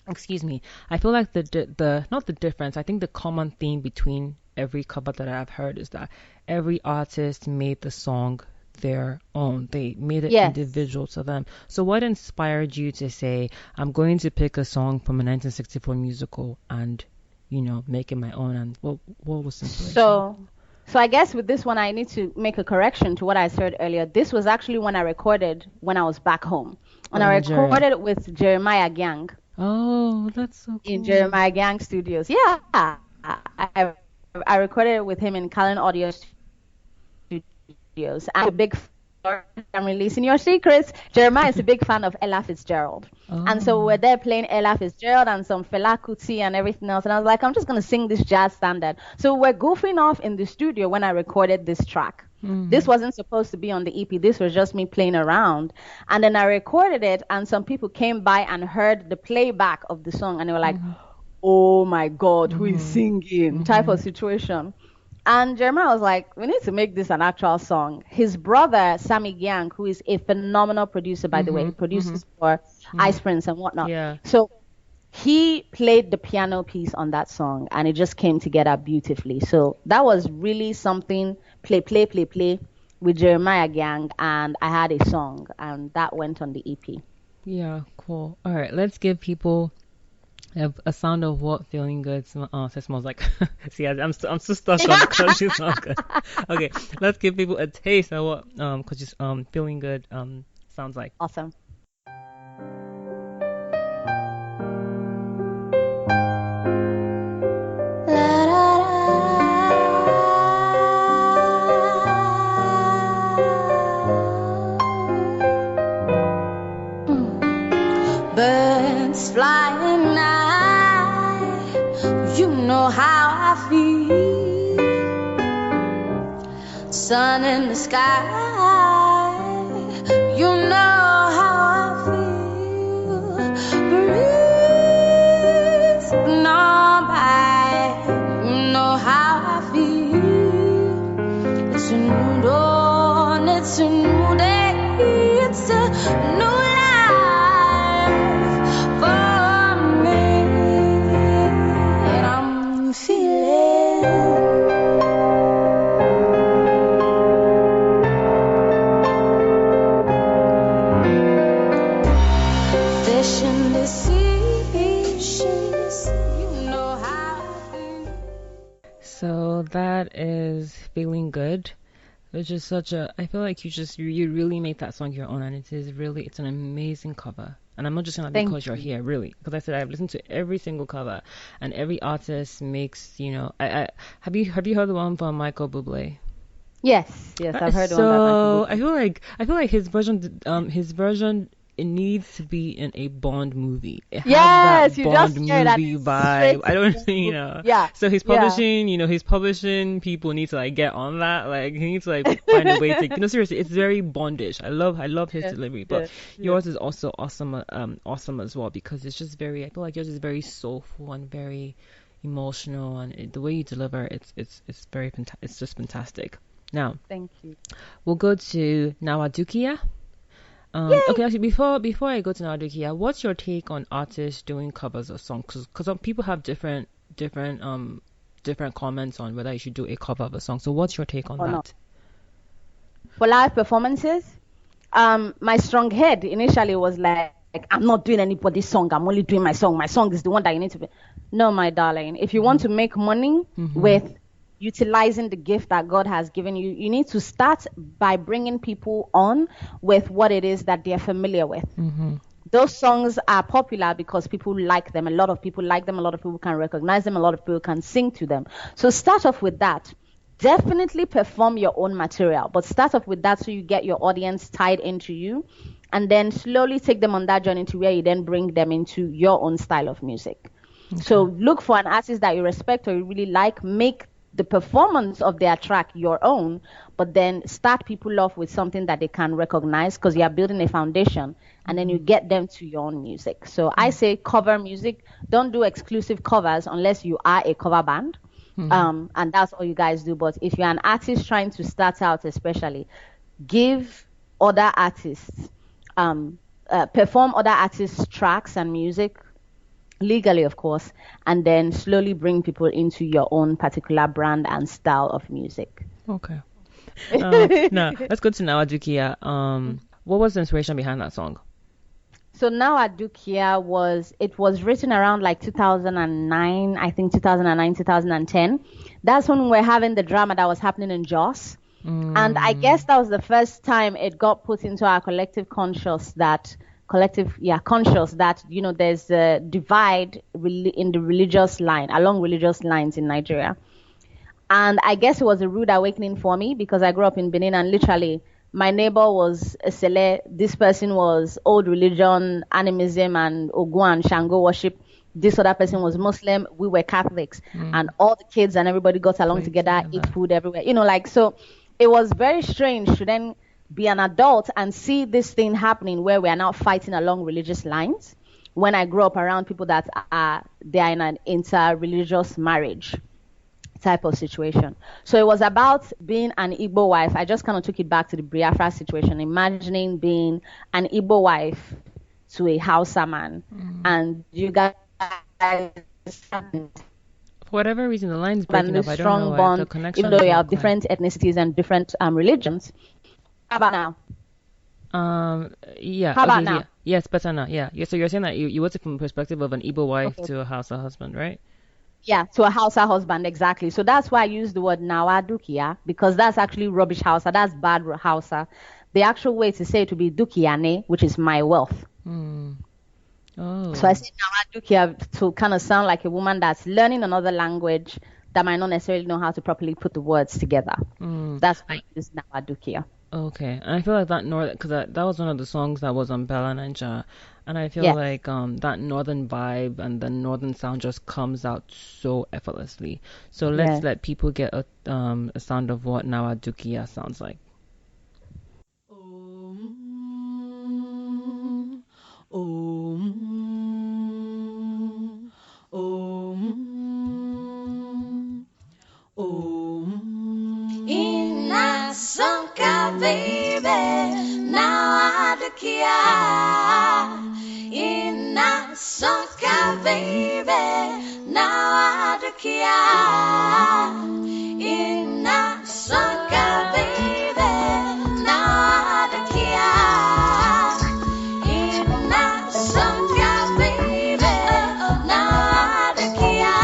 excuse me, I feel like the not the difference, I think the common theme between every cover that I've heard is that every artist made the song their own. They made it individual to them. So what inspired you to say, I'm going to pick a song from a 1964 musical and make it my own? And what was inspiration? So I guess with this one, I need to make a correction to what I said earlier. This was actually when I recorded when I was back home. When I recorded with Jeremiah Gyang. Oh, that's so cool. In Jeremiah Gyang Studios. Yeah. I recorded with him in Callan Audio Studio I'm a big I'm releasing your secrets. Jeremiah is a big fan of Ella Fitzgerald. And so we're there playing Ella Fitzgerald and some Fela Kuti and everything else. And I was like, I'm just going to sing this jazz standard. So we're goofing off in the studio when I recorded this track. This wasn't supposed to be on the EP. This was just me playing around. And then I recorded it, and some people came by and heard the playback of the song. And they were like, oh my God, who is singing? Type of situation. And Jeremiah was like, we need to make this an actual song. His brother, Sammy Gyang, who is a phenomenal producer, by the way, he produces for Ice Prince and whatnot. Yeah. So he played the piano piece on that song, and it just came together beautifully. So that was really something, play with Jeremiah Gyang, and I had a song, and that went on the EP. Yeah, cool. All right, let's give people a sound of what feeling good smells like. See, I'm still stuck on the country smell good. Okay, let's give people a taste of what feeling good sounds like. Awesome. Birds flying high, you know how I feel. Sun in the sky, you know how I feel. Breeze gone by, you know how I feel. It's a new dawn, it's a new day, it's a new So that is Feeling Good, which is I feel like you really made that song your own, and it's an amazing cover. And I'm not just saying that because you're here, really, because I said I've listened to every single cover, and every artist makes, have you heard the one from Michael Bublé? Yes, I've heard one. So I feel like his version, it needs to be in a Bond movie. It has that Bond movie vibe. I don't, Yeah. So he's publishing. People need to like get on that. Like he needs to like find a way to. Seriously, it's very Bondish. I love his delivery, but yours is also awesome as well, because it's just very. I feel like yours is very soulful and very emotional, and the way you deliver, it's very it's just fantastic. Now, thank you. We'll go to Nawadukia. Okay, actually, before I go to Nawadukia, what's your take on artists doing covers of songs? Because some people have different comments on whether you should do a cover of a song. So what's your take on that? Not. For live performances, my strong head initially was like, I'm not doing anybody's song. I'm only doing my song. My song is the one that you need to be. No, my darling. If you want to make money with utilizing the gift that God has given you, you need to start by bringing people on with what it is that they're familiar with. Those songs are popular because people like them. A lot of people like them. A lot of people can recognize them. A lot of people can sing to them. So start off with that. Definitely perform your own material, but start off with that so you get your audience tied into you, and then slowly take them on that journey to where you then bring them into your own style of music. So look for an artist that you respect or you really like, make the performance of their track your own, but then start people off with something that they can recognize, because you are building a foundation, and then you get them to your own music. So I say cover music. Don't do exclusive covers unless you are a cover band, and that's all you guys do. But if you're an artist trying to start out, especially, give other artists, perform other artists' tracks and music, legally of course, and then slowly bring people into your own particular brand and style of music. Okay. Now let's go to Nawadukia. What was the inspiration behind that song? So Nawadukia was written around like 2009, I think 2009, 2010. That's when we were having the drama that was happening in Jos. And I guess that was the first time it got put into our collective conscious that there's a divide in the religious line, along religious lines in Nigeria. And I guess it was a rude awakening for me because I grew up in Benin and literally my neighbor was a Sele. This person was old religion, animism, and Ogun and Shango worship. This other person was Muslim. We were Catholics. And all the kids and everybody got along together, eat food everywhere. So it was very strange to then be an adult and see this thing happening where we are now fighting along religious lines when I grew up around people that they are in an inter-religious marriage type of situation. So it was about being an Igbo wife. I just kind of took it back to the Biafra situation, imagining being an Igbo wife to a Hausa man. And you guys, for whatever reason, the line's breaking up. I don't know why. Bond, the connection even though you have different ethnicities and different religions. How about now? Yeah. How about now? Yeah. Yes, better now. Yeah. So you're saying that you watch it from the perspective of an Igbo wife to a Hausa husband, right? Yeah, to a Hausa husband, exactly. So that's why I use the word Nawa Dukia, because that's actually rubbish Hausa. That's bad Hausa. The actual way to say it would be Dukiane, which is my wealth. Oh. So I say Nawa Dukia to kind of sound like a woman that's learning another language that might not necessarily know how to properly put the words together. That's why I use Nawa Dukia. Okay, and I feel like that because that was one of the songs that was on Bella Ninja, and I feel like that northern vibe and the northern sound just comes out so effortlessly. So let's let people get a sound of what Nawadukia sounds like. Sonka baby, now I do kia. Ina sonka baby, now I do kia. Ina sonka baby, now I do kia. Ina sonka baby, now I do kia.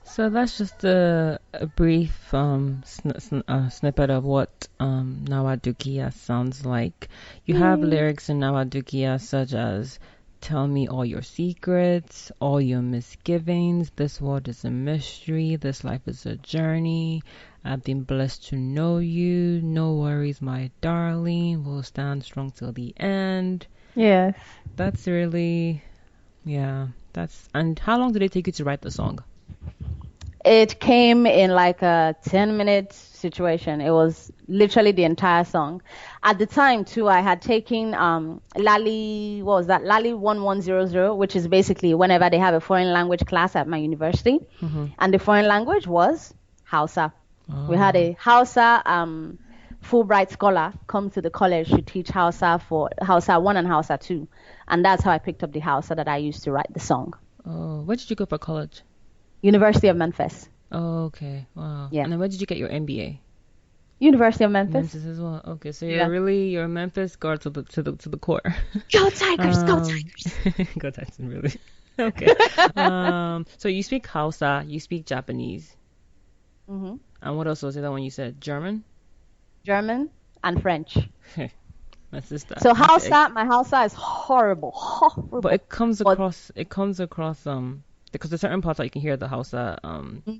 So that's just a brief snippet of what Nawadukia sounds like. You have lyrics in Nawadukia such as, tell me all your secrets, all your misgivings, this world is a mystery, this life is a journey, I've been blessed to know you, no worries my darling, we'll stand strong till the end. Yes. That's really, and how long did it take you to write the song? It came in like a 10-minute situation. It was literally the entire song. At the time, too, I had taken Lali 1100, which is basically whenever they have a foreign language class at my university. And the foreign language was Hausa. We had a Hausa Fulbright scholar come to the college to teach Hausa for Hausa 1 and Hausa 2. And that's how I picked up the Hausa that I used to write the song. Oh, where did you go for college? University of Memphis. Oh, okay. Wow. Yeah. And then where did you get your MBA? University of Memphis. Memphis as well. Okay, so you're a Memphis girl to the core. Go Tigers! Go Tigers! Go Tigers, really. Okay. So you speak Hausa, you speak Japanese. And what else was the other one you said? German and French. My sister. So Hausa, my Hausa is horrible. But it comes across because there's certain parts that you can hear the Hausa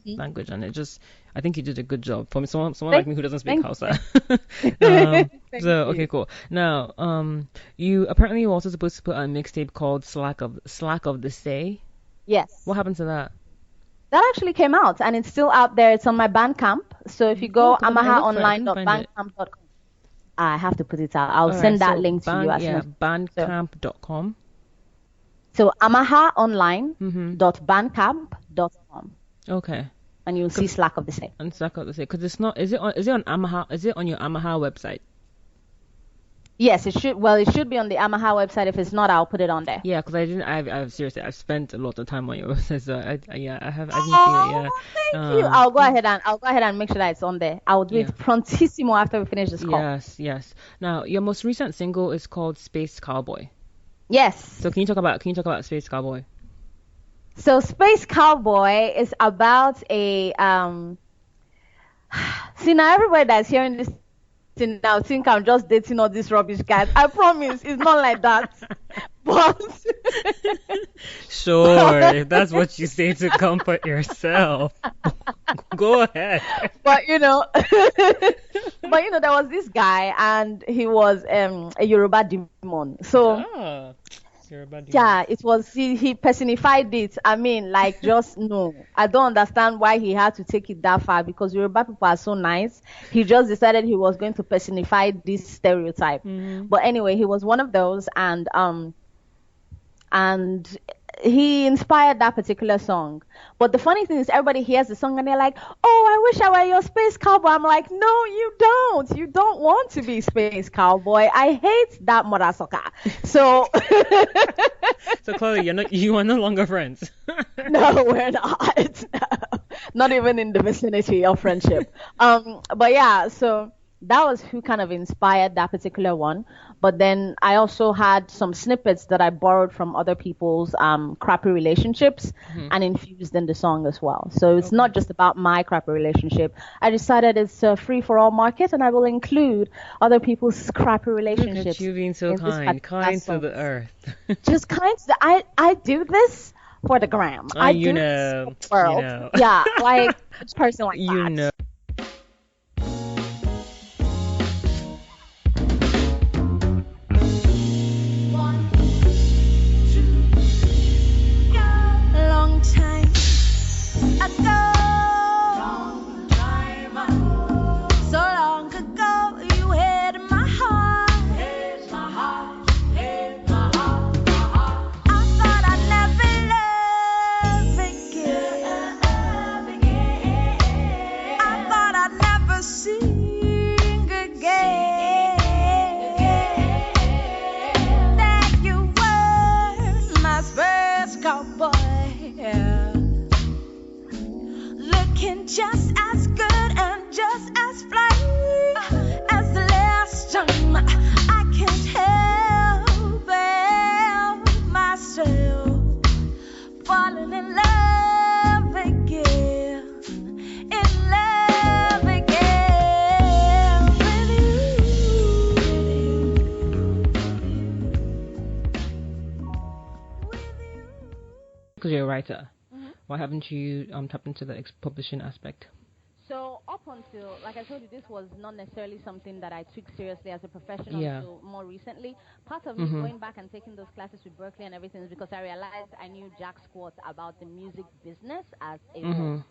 language, and I think you did a good job. For me, someone like me who doesn't speak Hausa. Okay, cool. Now, you apparently were also supposed to put a mixtape called Slack of the Say. Yes. What happened to that? That actually came out, and it's still out there. It's on my Bandcamp. So if you go amahaonline.bandcamp.com. I have to put it out. I'll All send right, that so link to you as soon as. bandcamp.com. So amahaonline.bandcamp.com. Okay. And you'll see Slack of the same. And Slack of the same, because it's not. Is it on Amaha? Is it on your Amaha website? Yes, it should. Well, it should be on the Amaha website. If it's not, I'll put it on there. Yeah, because I didn't. I've seriously. I've spent a lot of time on your website, so I didn't see it. Yeah. Thank you. I'll go ahead and make sure that it's on there. I'll do it prontissimo after we finish this call. Yes. Now, your most recent single is called Space Cowboy. Yes. So can you talk about Space Cowboy? So Space Cowboy is about a See, now everybody that's hearing this now think I'm just dating all these rubbish guys. I promise it's not like that. But sure, if that's what you say to comfort yourself, go ahead. But there was this guy, and he was a Yoruba demon. So yeah, it was he personified it. I mean, like, just no. I don't understand why he had to take it that far, because Yoruba people are so nice. He just decided he was going to personify this stereotype. Mm-hmm. But anyway, he was one of those, and he inspired that particular song. But the funny thing is, everybody hears the song and they're like, "Oh, I wish I were your space cowboy." I'm like, "No, you don't. You don't want to be space cowboy. I hate that mother sucker." So, so Chloe, you are no longer friends. No, we're not. Not even in the vicinity of friendship. But yeah, so that was who kind of inspired that particular one. But then I also had some snippets that I borrowed from other people's crappy relationships and infused in the song as well. So it's not just about my crappy relationship. I decided it's a free for all market, and I will include other people's crappy relationships. Look at you being so kind to the earth. Just kind to I do this for the gram. I do this for the world. Yeah, like a person like that. Just as good and just as fly as the last time. I can't help myself falling in love again, with you. Because you're a writer. Why haven't you tapped into the publishing aspect? So up until, like I told you, this was not necessarily something that I took seriously as a professional until more recently. Part of me going back and taking those classes with Berkeley and everything is because I realized I knew jack squat about the music business as a whole.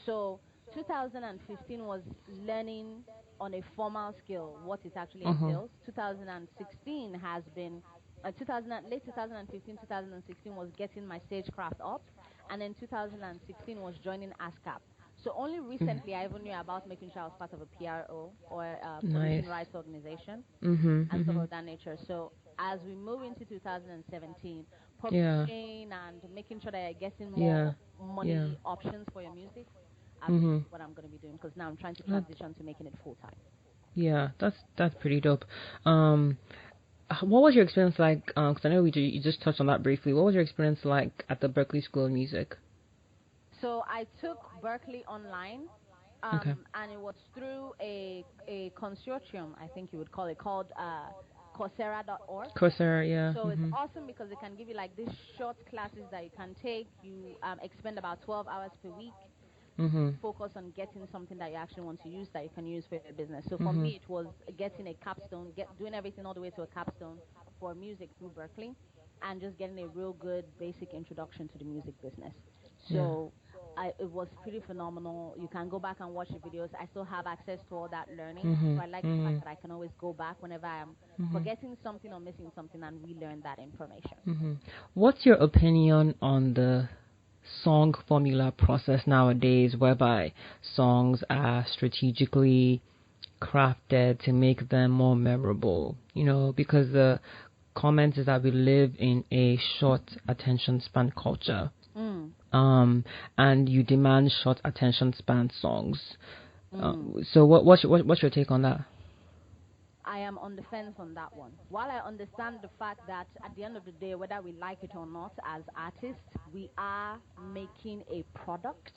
So 2015 was learning on a formal scale what it actually entails. 2016 has been, late 2015, 2016 was getting my stagecraft up. And then 2016 was joining ASCAP. So only recently I even knew about making sure I was part of a PRO or a publishing rights organization and stuff of that nature. So as we move into 2017, publishing and making sure that you're getting more money options for your music, what I'm going to be doing, because now I'm trying to transition to making it full time. Yeah, that's pretty dope. What was your experience like? Because I know you just touched on that briefly. What was your experience like at the Berkeley School of Music? So I took Berkeley online, and it was through a consortium, I think you would call it, called Coursera.org. Coursera, yeah. So it's awesome because they can give you like these short classes that you can take. You expend about 12 hours per week. Focus on getting something that you actually want to use that you can use for your business. So for me, it was getting a capstone, doing everything all the way to a capstone for music through Berkeley, and just getting a real good basic introduction to the music business. So it was pretty phenomenal. You can go back and watch the videos. I still have access to all that learning. Mm-hmm. So I like the Mm-hmm. fact that I can always go back whenever I'm forgetting something or missing something and relearn that information. Mm-hmm. What's your opinion on the song formula process nowadays, whereby songs are strategically crafted to make them more memorable? Because the comment is that we live in a short attention span culture. And you demand short attention span songs. So what's your take on that? I am on the fence on that one. While I understand the fact that at the end of the day, whether we like it or not, as artists, we are making a product.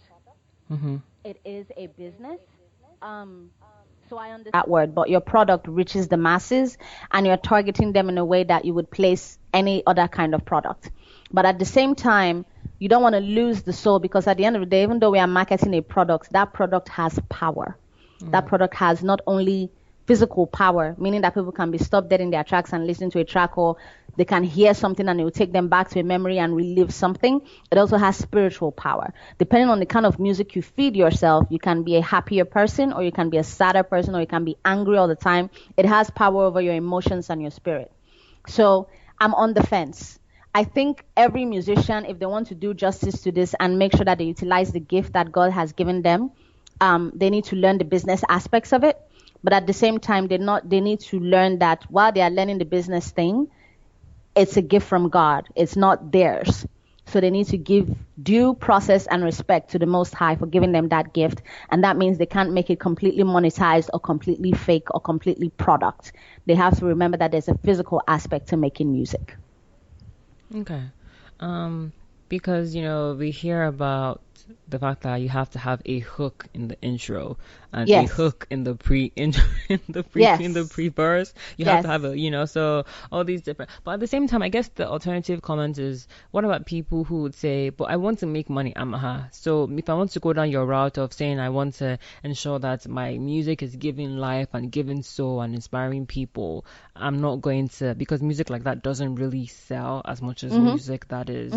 It is a business. So I understand that word, but your product reaches the masses and you're targeting them in a way that you would place any other kind of product. But at the same time, you don't want to lose the soul, because at the end of the day, even though we are marketing a product, that product has power. That product has not only physical power, meaning that people can be stopped dead in their tracks and listen to a track, or they can hear something and it will take them back to a memory and relive something. It also has spiritual power. Depending on the kind of music you feed yourself, you can be a happier person, or you can be a sadder person, or you can be angry all the time. It has power over your emotions and your spirit. So I'm on the fence. I think every musician, if they want to do justice to this and make sure that they utilize the gift that God has given them, they need to learn the business aspects of it. But at the same time, they need to learn that while they are learning the business thing, it's a gift from God. It's not theirs. So they need to give due process and respect to the Most High for giving them that gift. And that means they can't make it completely monetized or completely fake or completely product. They have to remember that there's a physical aspect to making music. Okay. Because, we hear about the fact that you have to have a hook in the intro and a hook in the pre-verse. You have to have so all these different. But at the same time, I guess the alternative comment is, what about people who would say, but I want to make money, Amaha. So if I want to go down your route of saying I want to ensure that my music is giving life and giving soul and inspiring people, I'm not going to, because music like that doesn't really sell as much as music that is,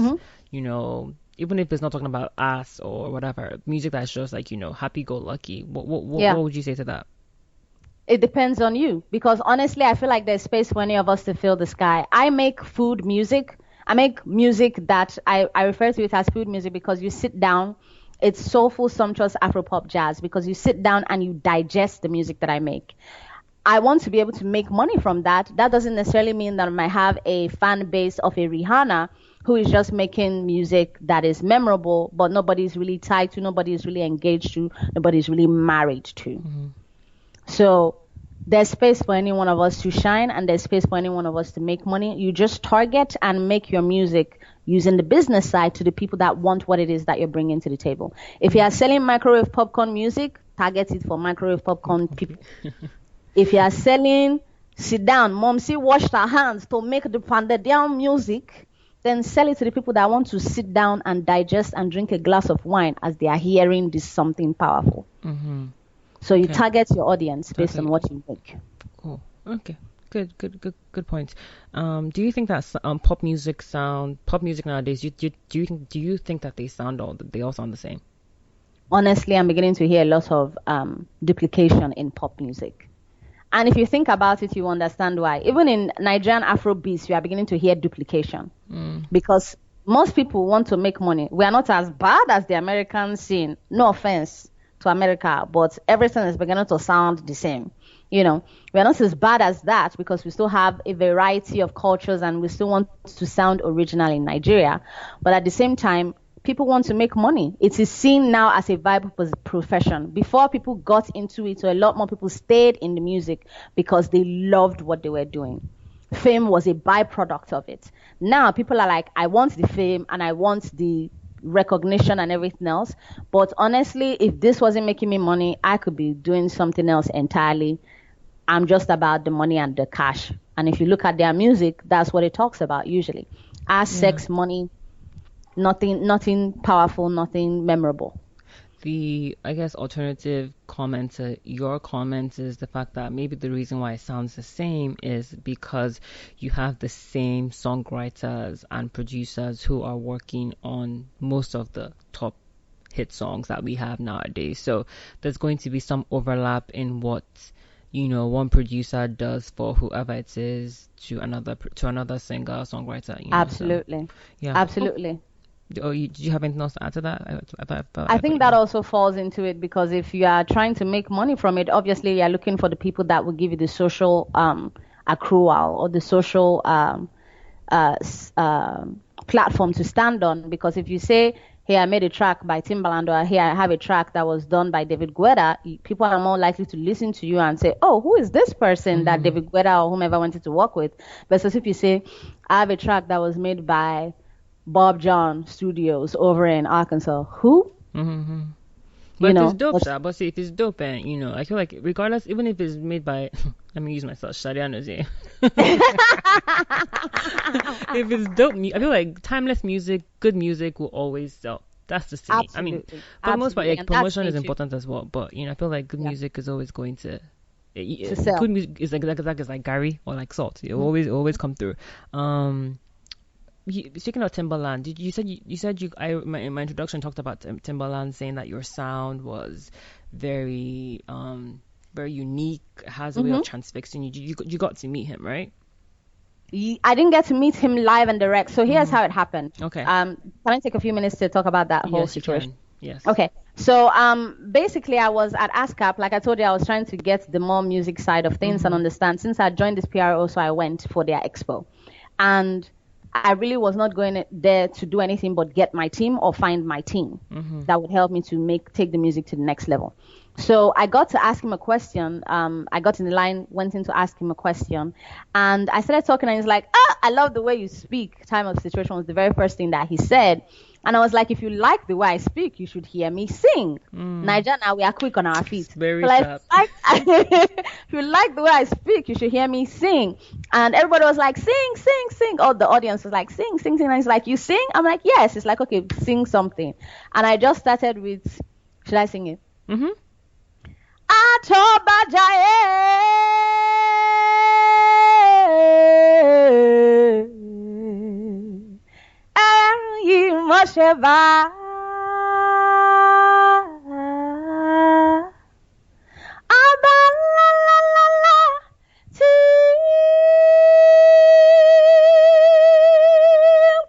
even if it's not talking about ass or whatever, music that's just like, happy-go-lucky. What would you say to that? It depends on you, because honestly, I feel like there's space for any of us to fill the sky. I make food music. I make music that I refer to it as food music, because you sit down. It's soulful, sumptuous Afropop jazz, because you sit down and you digest the music that I make. I want to be able to make money from that. That doesn't necessarily mean that I might have a fan base of a Rihanna who is just making music that is memorable, but nobody's really tied to, nobody's really engaged to, nobody's really married to. So there's space for any one of us to shine, and there's space for any one of us to make money. You just target and make your music using the business side to the people that want what it is that you're bringing to the table. If you are selling microwave popcorn music, target it for microwave popcorn people. If you are selling sit down, momsy washed her hands to make the pounded down music, then sell it to the people that want to sit down and digest and drink a glass of wine as they are hearing this something powerful. So you target your audience based on what you make. Cool. Okay. Good point. Do you think that pop music nowadays? Do you think that they all sound the same? Honestly, I'm beginning to hear a lot of duplication in pop music. And if you think about it, you understand why. Even in Nigerian Afrobeats, you are beginning to hear duplication. Because most people want to make money. We are not as bad as the American scene. No offense to America, but everything is beginning to sound the same. We are not as bad as that, because we still have a variety of cultures and we still want to sound original in Nigeria. But at the same time, people want to make money. It is seen now as a viable profession. Before people got into it, so a lot more people stayed in the music because they loved what they were doing. Fame was a byproduct of it. Now people are like, I want the fame and I want the recognition and everything else. But honestly, if this wasn't making me money, I could be doing something else entirely. I'm just about the money and the cash. And if you look at their music, that's what it talks about usually. Sex, money, nothing powerful, nothing memorable. The, I guess, alternative comment to your comments is the fact that maybe the reason why it sounds the same is because you have the same songwriters and producers who are working on most of the top hit songs that we have nowadays. So there's going to be some overlap in what one producer does for whoever it is to another singer, songwriter. Absolutely. So, yeah. Absolutely. Did you have anything else to add to that? I think that also falls into it, because if you are trying to make money from it, obviously you're looking for the people that will give you the social accrual or the social platform to stand on. Because if you say, hey, I made a track by Timbaland, or hey, I have a track that was done by David Guetta, people are more likely to listen to you and say, oh, who is this person that David Guetta or whomever wanted to work with? Versus if you say, I have a track that was made by Bob John Studios over in Arkansas. Who? Mm-hmm. But it's dope, sir. But see, if it's dope, and I feel like regardless, even if it's made by, let me use myself, Shadia Nozie. If it's dope, I feel like timeless music, good music will always sell. That's just to me. I mean, for the most part, promotion is important as well. But I feel like good music is always going to sell. Good music is like Gary or like salt. It will always come through. Speaking of Timbaland, you said in my introduction talked about Timbaland saying that your sound was very very unique, has a way of transfixing you. You got to meet him, right? I didn't get to meet him live and direct, so here's how it happened. Okay. Can I take a few minutes to talk about that whole situation? Yes. Okay. So basically I was at ASCAP. Like I told you, I was trying to get the more music side of things and understand. Since I joined this PRO, so I went for their expo. And I really was not going there to do anything but get my team or find my team that would help me to take the music to the next level. So I got to ask him a question. I got in the line, went in to ask him a question, and I started talking, and he's like, I love the way you speak. Time of situation was the very first thing that he said. And I was like, if you like the way I speak, you should hear me sing. Niger, now we are quick on our feet. Very sharp. If you like the way I speak, you should hear me sing. And everybody was like, sing, sing, sing. All the audience was like, sing, sing, sing. And he's like, you sing? I'm like, yes. It's like, okay, sing something. And I just started with, should I sing it? Mosheba Abalalala Ti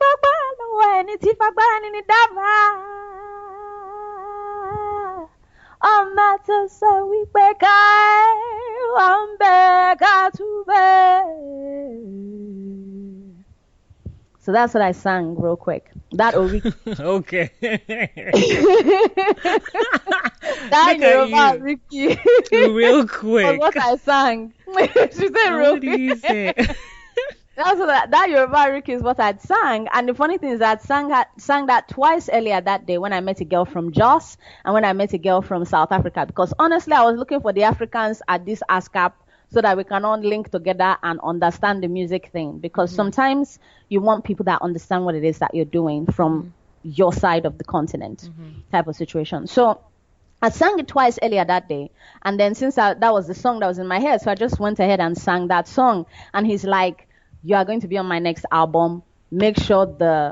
Bagbalo Eni Ti Fagbani Ni Dama Amato So We Bekai Wambeka Tube. So that's what I sang real quick. That Oriki. Okay. That Yoruba Ricky. Real quick. What I sang. She said real What did you say? That Yoruba Ricky is what I'd sang. And the funny thing is that I sang that twice earlier that day when I met a girl from Jos and when I met a girl from South Africa. Because honestly, I was looking for the Africans at this ASCAP so that we can all link together and understand the music thing. Because sometimes you want people that understand what it is that you're doing from your side of the continent type of situation. So I sang it twice earlier that day. And then since that was the song that was in my head, so I just went ahead and sang that song. And he's like, you are going to be on my next album. Make sure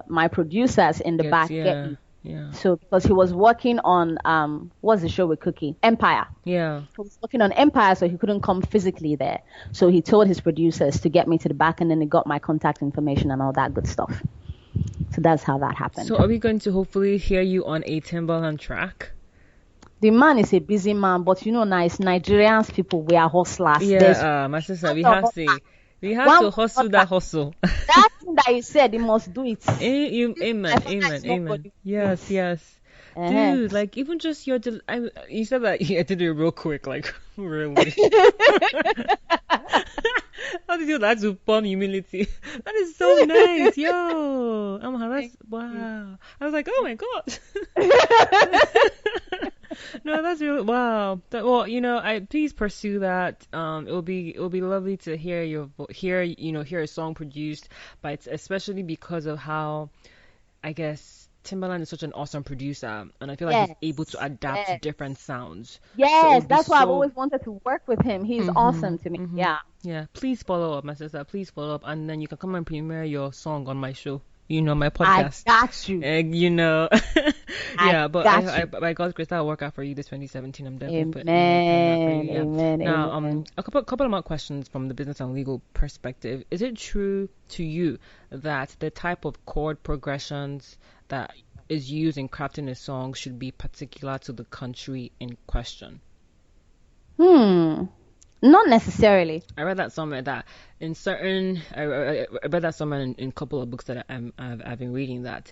my producers in the back get you. Yeah. So because he was working on what's the show with Cookie? Empire. Yeah. He was working on Empire, so he couldn't come physically there. So he told his producers to get me to the back, and then he got my contact information and all that good stuff. So that's how that happened. So are we going to hopefully hear you on a Timbaland track? The man is a busy man, but nice Nigerians people, we are hustlers. Yeah, my sister, we have to hustle that hustle. That thing that you said, you must do it. Amen. Yes. Dude, like even just you said that you did it real quick, like really. How did you like to form humility? That is so nice, yo. That's wow. I was like, oh my god. No, that's really wow. Please pursue that. It will be lovely to hear hear a song produced by, especially because of how, I guess, Timbaland is such an awesome producer, and I feel like he's able to adapt to different sounds. Yes, so that's why I've always wanted to work with him. He's awesome to me. Yeah. Please follow up, my sister. Please follow up, and then you can come and premiere your song on my show. my podcast. I got you. Yeah, but I by God's grace, that'll work out for you this 2017. I'm definitely putting Amen. that for you. Yeah. Amen. Now, Amen. a couple of more questions from the business and legal perspective. Is it true to you that the type of chord progressions that is used in crafting a song should be particular to the country in question? Not necessarily. I read that somewhere that in certain, I read that somewhere in a couple of books that I've been reading that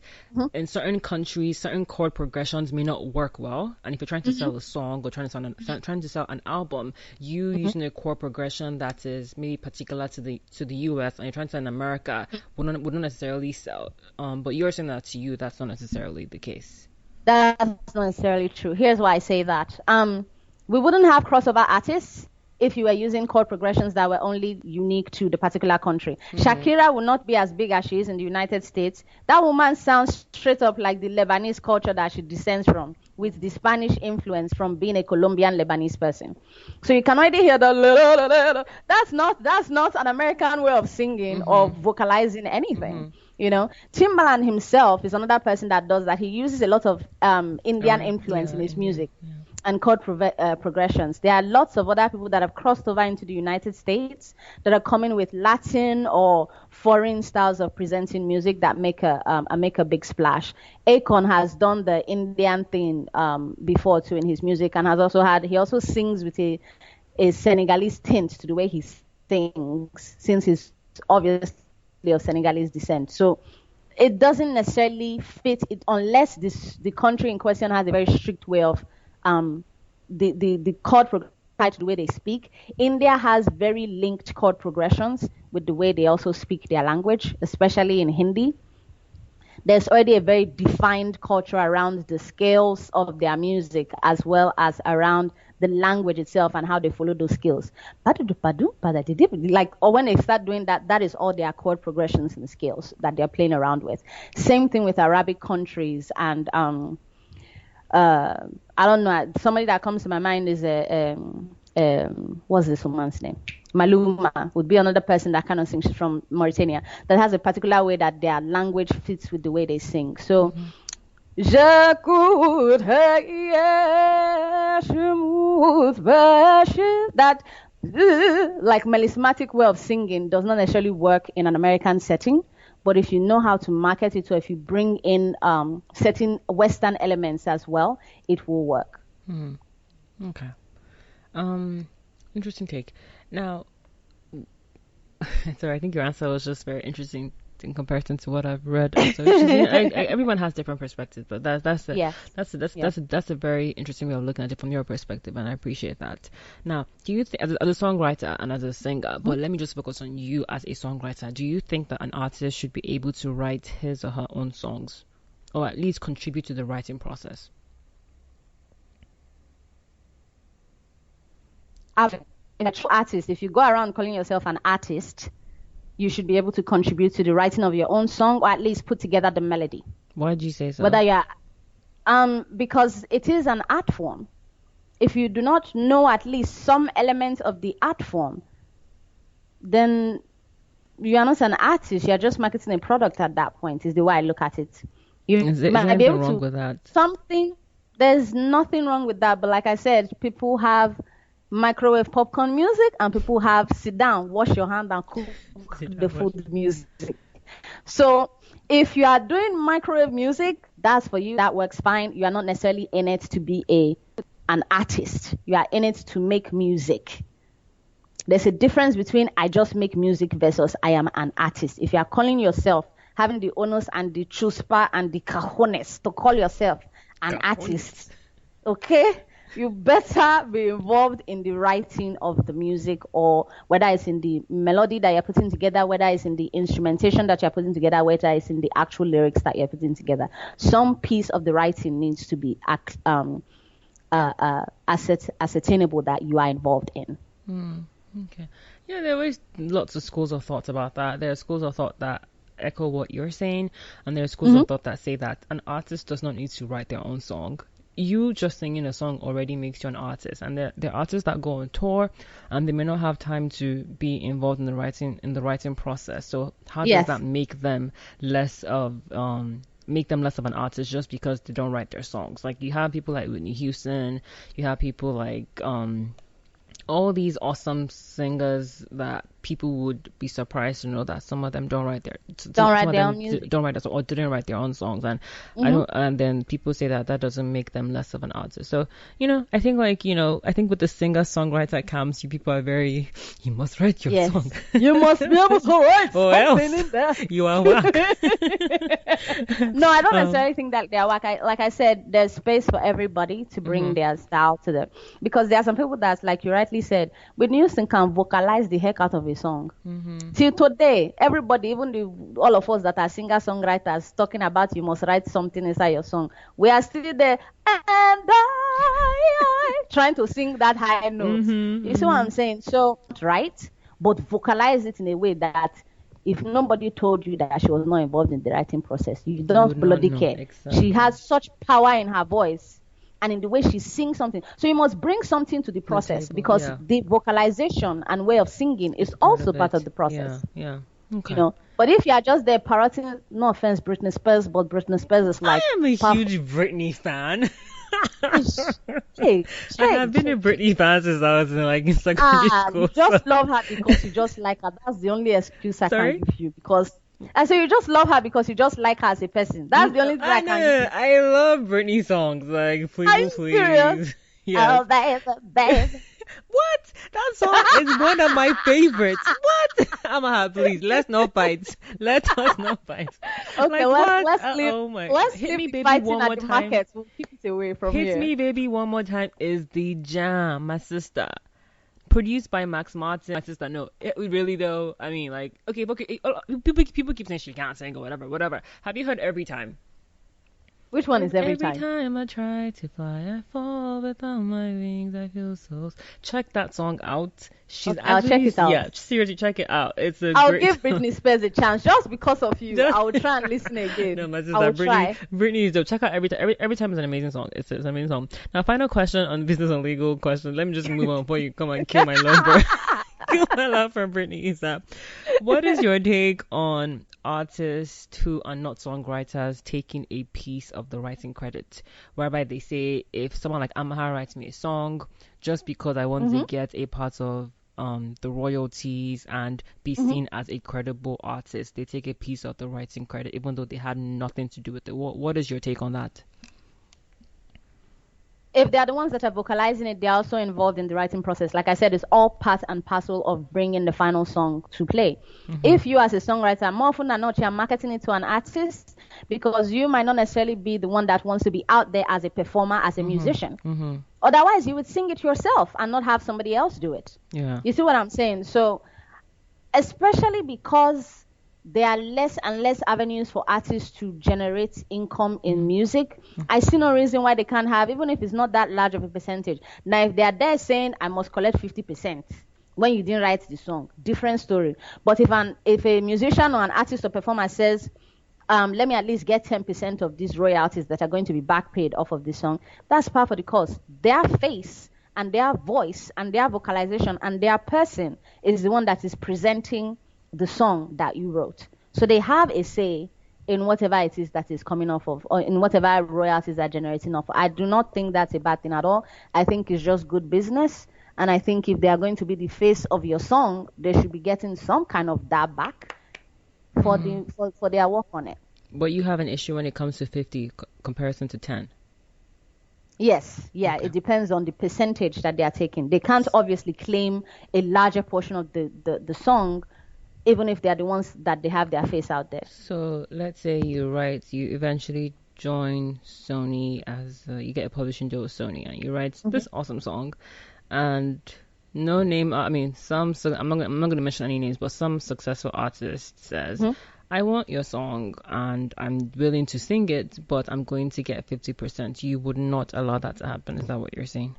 in certain countries, certain chord progressions may not work well. And if you're trying to sell a song or trying to sell an album, you using a chord progression that is maybe particular to the US and you're trying to sell in America wouldn't necessarily sell. But you're saying that to you, that's not necessarily the case. That's not necessarily true. Here's why I say that. We wouldn't have crossover artists if you were using chord progressions that were only unique to the particular country. Shakira will not be as big as she is in the United States. That woman sounds straight up like the Lebanese culture that she descends from, with the Spanish influence from being a Colombian Lebanese person. So you can already hear the that's not an American way of singing or vocalizing anything. Timbaland himself is another person that does that. He uses a lot of Indian influence in his music. And chord progressions. There are lots of other people that have crossed over into the United States that are coming with Latin or foreign styles of presenting music that make a big splash. Akon has done the Indian thing before too in his music, and he also sings with a Senegalese tint to the way he sings, since he's obviously of Senegalese descent. So it doesn't necessarily fit it unless the country in question has a very strict way of the chord progression to the way they speak. India has very linked chord progressions with the way they also speak their language, especially in Hindi. There's already a very defined culture around the scales of their music, as well as around the language itself and how they follow those scales. Like, or when they start doing that, that is all their chord progressions and scales that they're playing around with. Same thing with Arabic countries and I don't know. Somebody that comes to my mind is what's this woman's name? Maluma would be another person that kind of sings. She's from Mauritania, that has a particular way that their language fits with the way they sing. So, that like melismatic way of singing does not necessarily work in an American setting. But if you know how to market it, or if you bring in certain Western elements as well, it will work. Okay. Interesting take. Now, sorry, I think your answer was just very interesting in comparison to what I've read. So everyone has different perspectives, but that's a very interesting way of looking at it from your perspective, and I appreciate that. Now, do you think, as a songwriter and as a singer, but let me just focus on you as a songwriter, do you think that an artist should be able to write his or her own songs, or at least contribute to the writing process? In a true artist, if you go around calling yourself an artist, you should be able to contribute to the writing of your own song, or at least put together the melody. Why did you say so? Whether you're, because it is an art form. If you do not know at least some element of the art form, then you are not an artist. You are just marketing a product at that point, is the way I look at it. Is there anything wrong with that? There's nothing wrong with that. But like I said, people have microwave popcorn music, and people have sit down, wash your hand, and cook the food music. So if you are doing microwave music, that's for you. That works fine. You are not necessarily in it to be an artist. You are in it to make music. There's a difference between I just make music versus I am an artist. If you are calling yourself, having the onus and the chutzpah and the cojones to call yourself an artist, okay? You better be involved in the writing of the music, or whether it's in the melody that you're putting together, whether it's in the instrumentation that you're putting together, whether it's in the actual lyrics that you're putting together. Some piece of the writing needs to be ascertainable that you are involved in. Okay. Yeah, there are always lots of schools of thought about that. There are schools of thought that echo what you're saying, and there are schools of thought that say that an artist does not need to write their own song. you just singing a song already makes you an artist, and there are artists that go on tour and they may not have time to be involved in the writing process. So how does that make them less of an artist just because they don't write their songs? Like, you have people like Whitney Houston, you have people like all these awesome singers that people would be surprised to know that some of them don't write their own music, or didn't write their own songs, and and then people say that doesn't make them less of an artist. So I think with the singer-songwriter camps, you people are very, you must write your song. You must be able to write something in there. You are whack. No, I don't necessarily think that they are whack. Like I said, there's space for everybody to bring their style to them, because there are some people that's, like you rightly said, Whitney Houston can vocalize the heck out of a song. Till today, everybody, even all of us that are singer-songwriters, talking about you must write something inside your song, we are still there, and I trying to sing that high note. You see what I'm saying? So write, but vocalize it in a way that if nobody told you that she was not involved in the writing process, you don't bloody care. Exactly. She has such power in her voice and in the way she sings something. So you must bring something to the process, because the vocalization and way of singing is also part of the process. Yeah. Okay. But if you are just there parroting, no offense, Britney Spears, but Britney Spears is like... I am a huge Britney fan. Hey, I've been a Britney fan since I was in secondary school. You just love her because you just like her. That's the only excuse I can give you, because... And so you just love her because you just like her as a person. That's the only thing I can give. I love Britney songs. Like, please. Serious? Yes. Oh, baby. What? That song is one of my favorites. What? Amaha, please, let's not fight. Let us not fight. Okay, let's leave. Oh my! Let's Hit me, baby, fighting one at more the time. market. We'll keep it away from here. Hit me, baby, one more time is the jam, my sister. Produced by Max Martin. My sister, no, it really though. I mean, like, okay, people keep saying she can't sing or whatever. Have you heard Every Time? Which one is Every Time? Every time I try to fly, I fall without my wings. I feel so. Check that song out. I'll check it out. Yeah, seriously, check it out. I'll give Britney Spears a chance just because of you. I will try and listen again. No, my sister, Britney is dope. Check out Every Time. Every Time is an amazing song. It's an amazing song. Now, final question on business and legal question. Let me just move on before you come and kill my love for kill my love for Britney. Is that what is your take on artists who are not songwriters taking a piece of the writing credit, whereby they say, if someone like Amaha writes me a song, just because I want to get a part of the royalties and be seen as a credible artist, they take a piece of the writing credit even though they had nothing to do with it. What is your take on that? If they're the ones that are vocalizing it, they're also involved in the writing process. Like I said, it's all part and parcel of bringing the final song to play. If you as a songwriter, more often than not, you're marketing it to an artist, because you might not necessarily be the one that wants to be out there as a performer, as a musician. Otherwise, you would sing it yourself and not have somebody else do it. Yeah. You see what I'm saying? So, especially because there are less and less avenues for artists to generate income in music, I see no reason why they can't have, even if it's not that large of a percentage. Now, if they are there saying, I must collect 50% when you didn't write the song, different story. But if a musician or an artist or performer says, let me at least get 10% of these royalties that are going to be back paid off of this song, that's par for the course. Their face and their voice and their vocalization and their person is the one that is presenting the song that you wrote. So they have a say in whatever it is that is coming off of, or in whatever royalties are generating off. I do not think that's a bad thing at all. I think it's just good business. And I think if they are going to be the face of your song, they should be getting some kind of that back for their work on it. But you have an issue when it comes to 50 comparison to 10. Yes, yeah, okay. It depends on the percentage that they are taking. They can't obviously claim a larger portion of the song, even if they're the ones that they have their face out there. So let's say you eventually join Sony as you get a publishing deal with Sony, and you write this awesome song, and no name. I'm not going to mention any names, but some successful artist says, I want your song and I'm willing to sing it, but I'm going to get 50%. You would not allow that to happen. Is that what you're saying?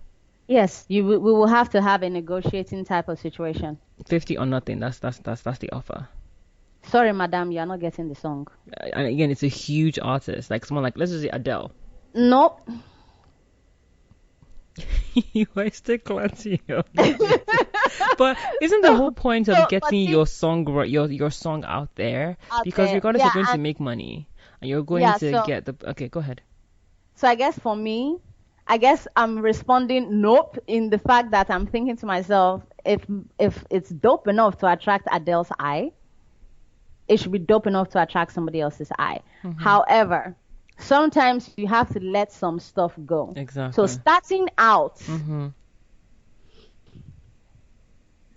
Yes, we will have to have a negotiating type of situation. 50 or nothing. That's the offer. Sorry, madam, you are not getting the song. And again, it's a huge artist, like someone like, let's just say Adele. Nope. You are stickler to your But isn't the whole point of getting your song your song out there? Because regardless, you're going to make money and you're going to get the. Okay, go ahead. So I guess for me, I guess I'm responding nope in the fact that I'm thinking to myself, if it's dope enough to attract Adele's eye, it should be dope enough to attract somebody else's eye. However, sometimes you have to let some stuff go. Exactly. So starting out,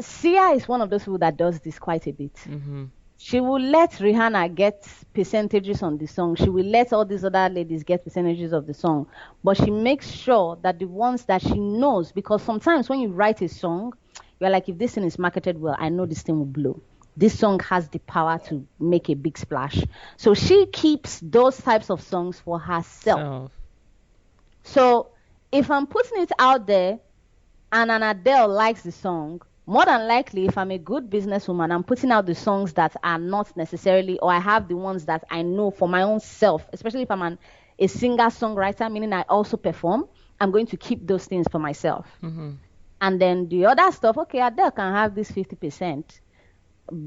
Sia is one of those people that does this quite a bit. She will let Rihanna get percentages on the song. She will let all these other ladies get percentages of the song. But she makes sure that the ones that she knows, because sometimes when you write a song, you're like, if this thing is marketed well, I know this thing will blow. This song has the power to make a big splash. So she keeps those types of songs for herself. So if I'm putting it out there and an Adele likes the song, more than likely, if I'm a good businesswoman, I'm putting out the songs that are not necessarily, or I have the ones that I know for my own self, especially if I'm a singer-songwriter, meaning I also perform, I'm going to keep those things for myself. And then the other stuff, okay, Adele can have this 50%.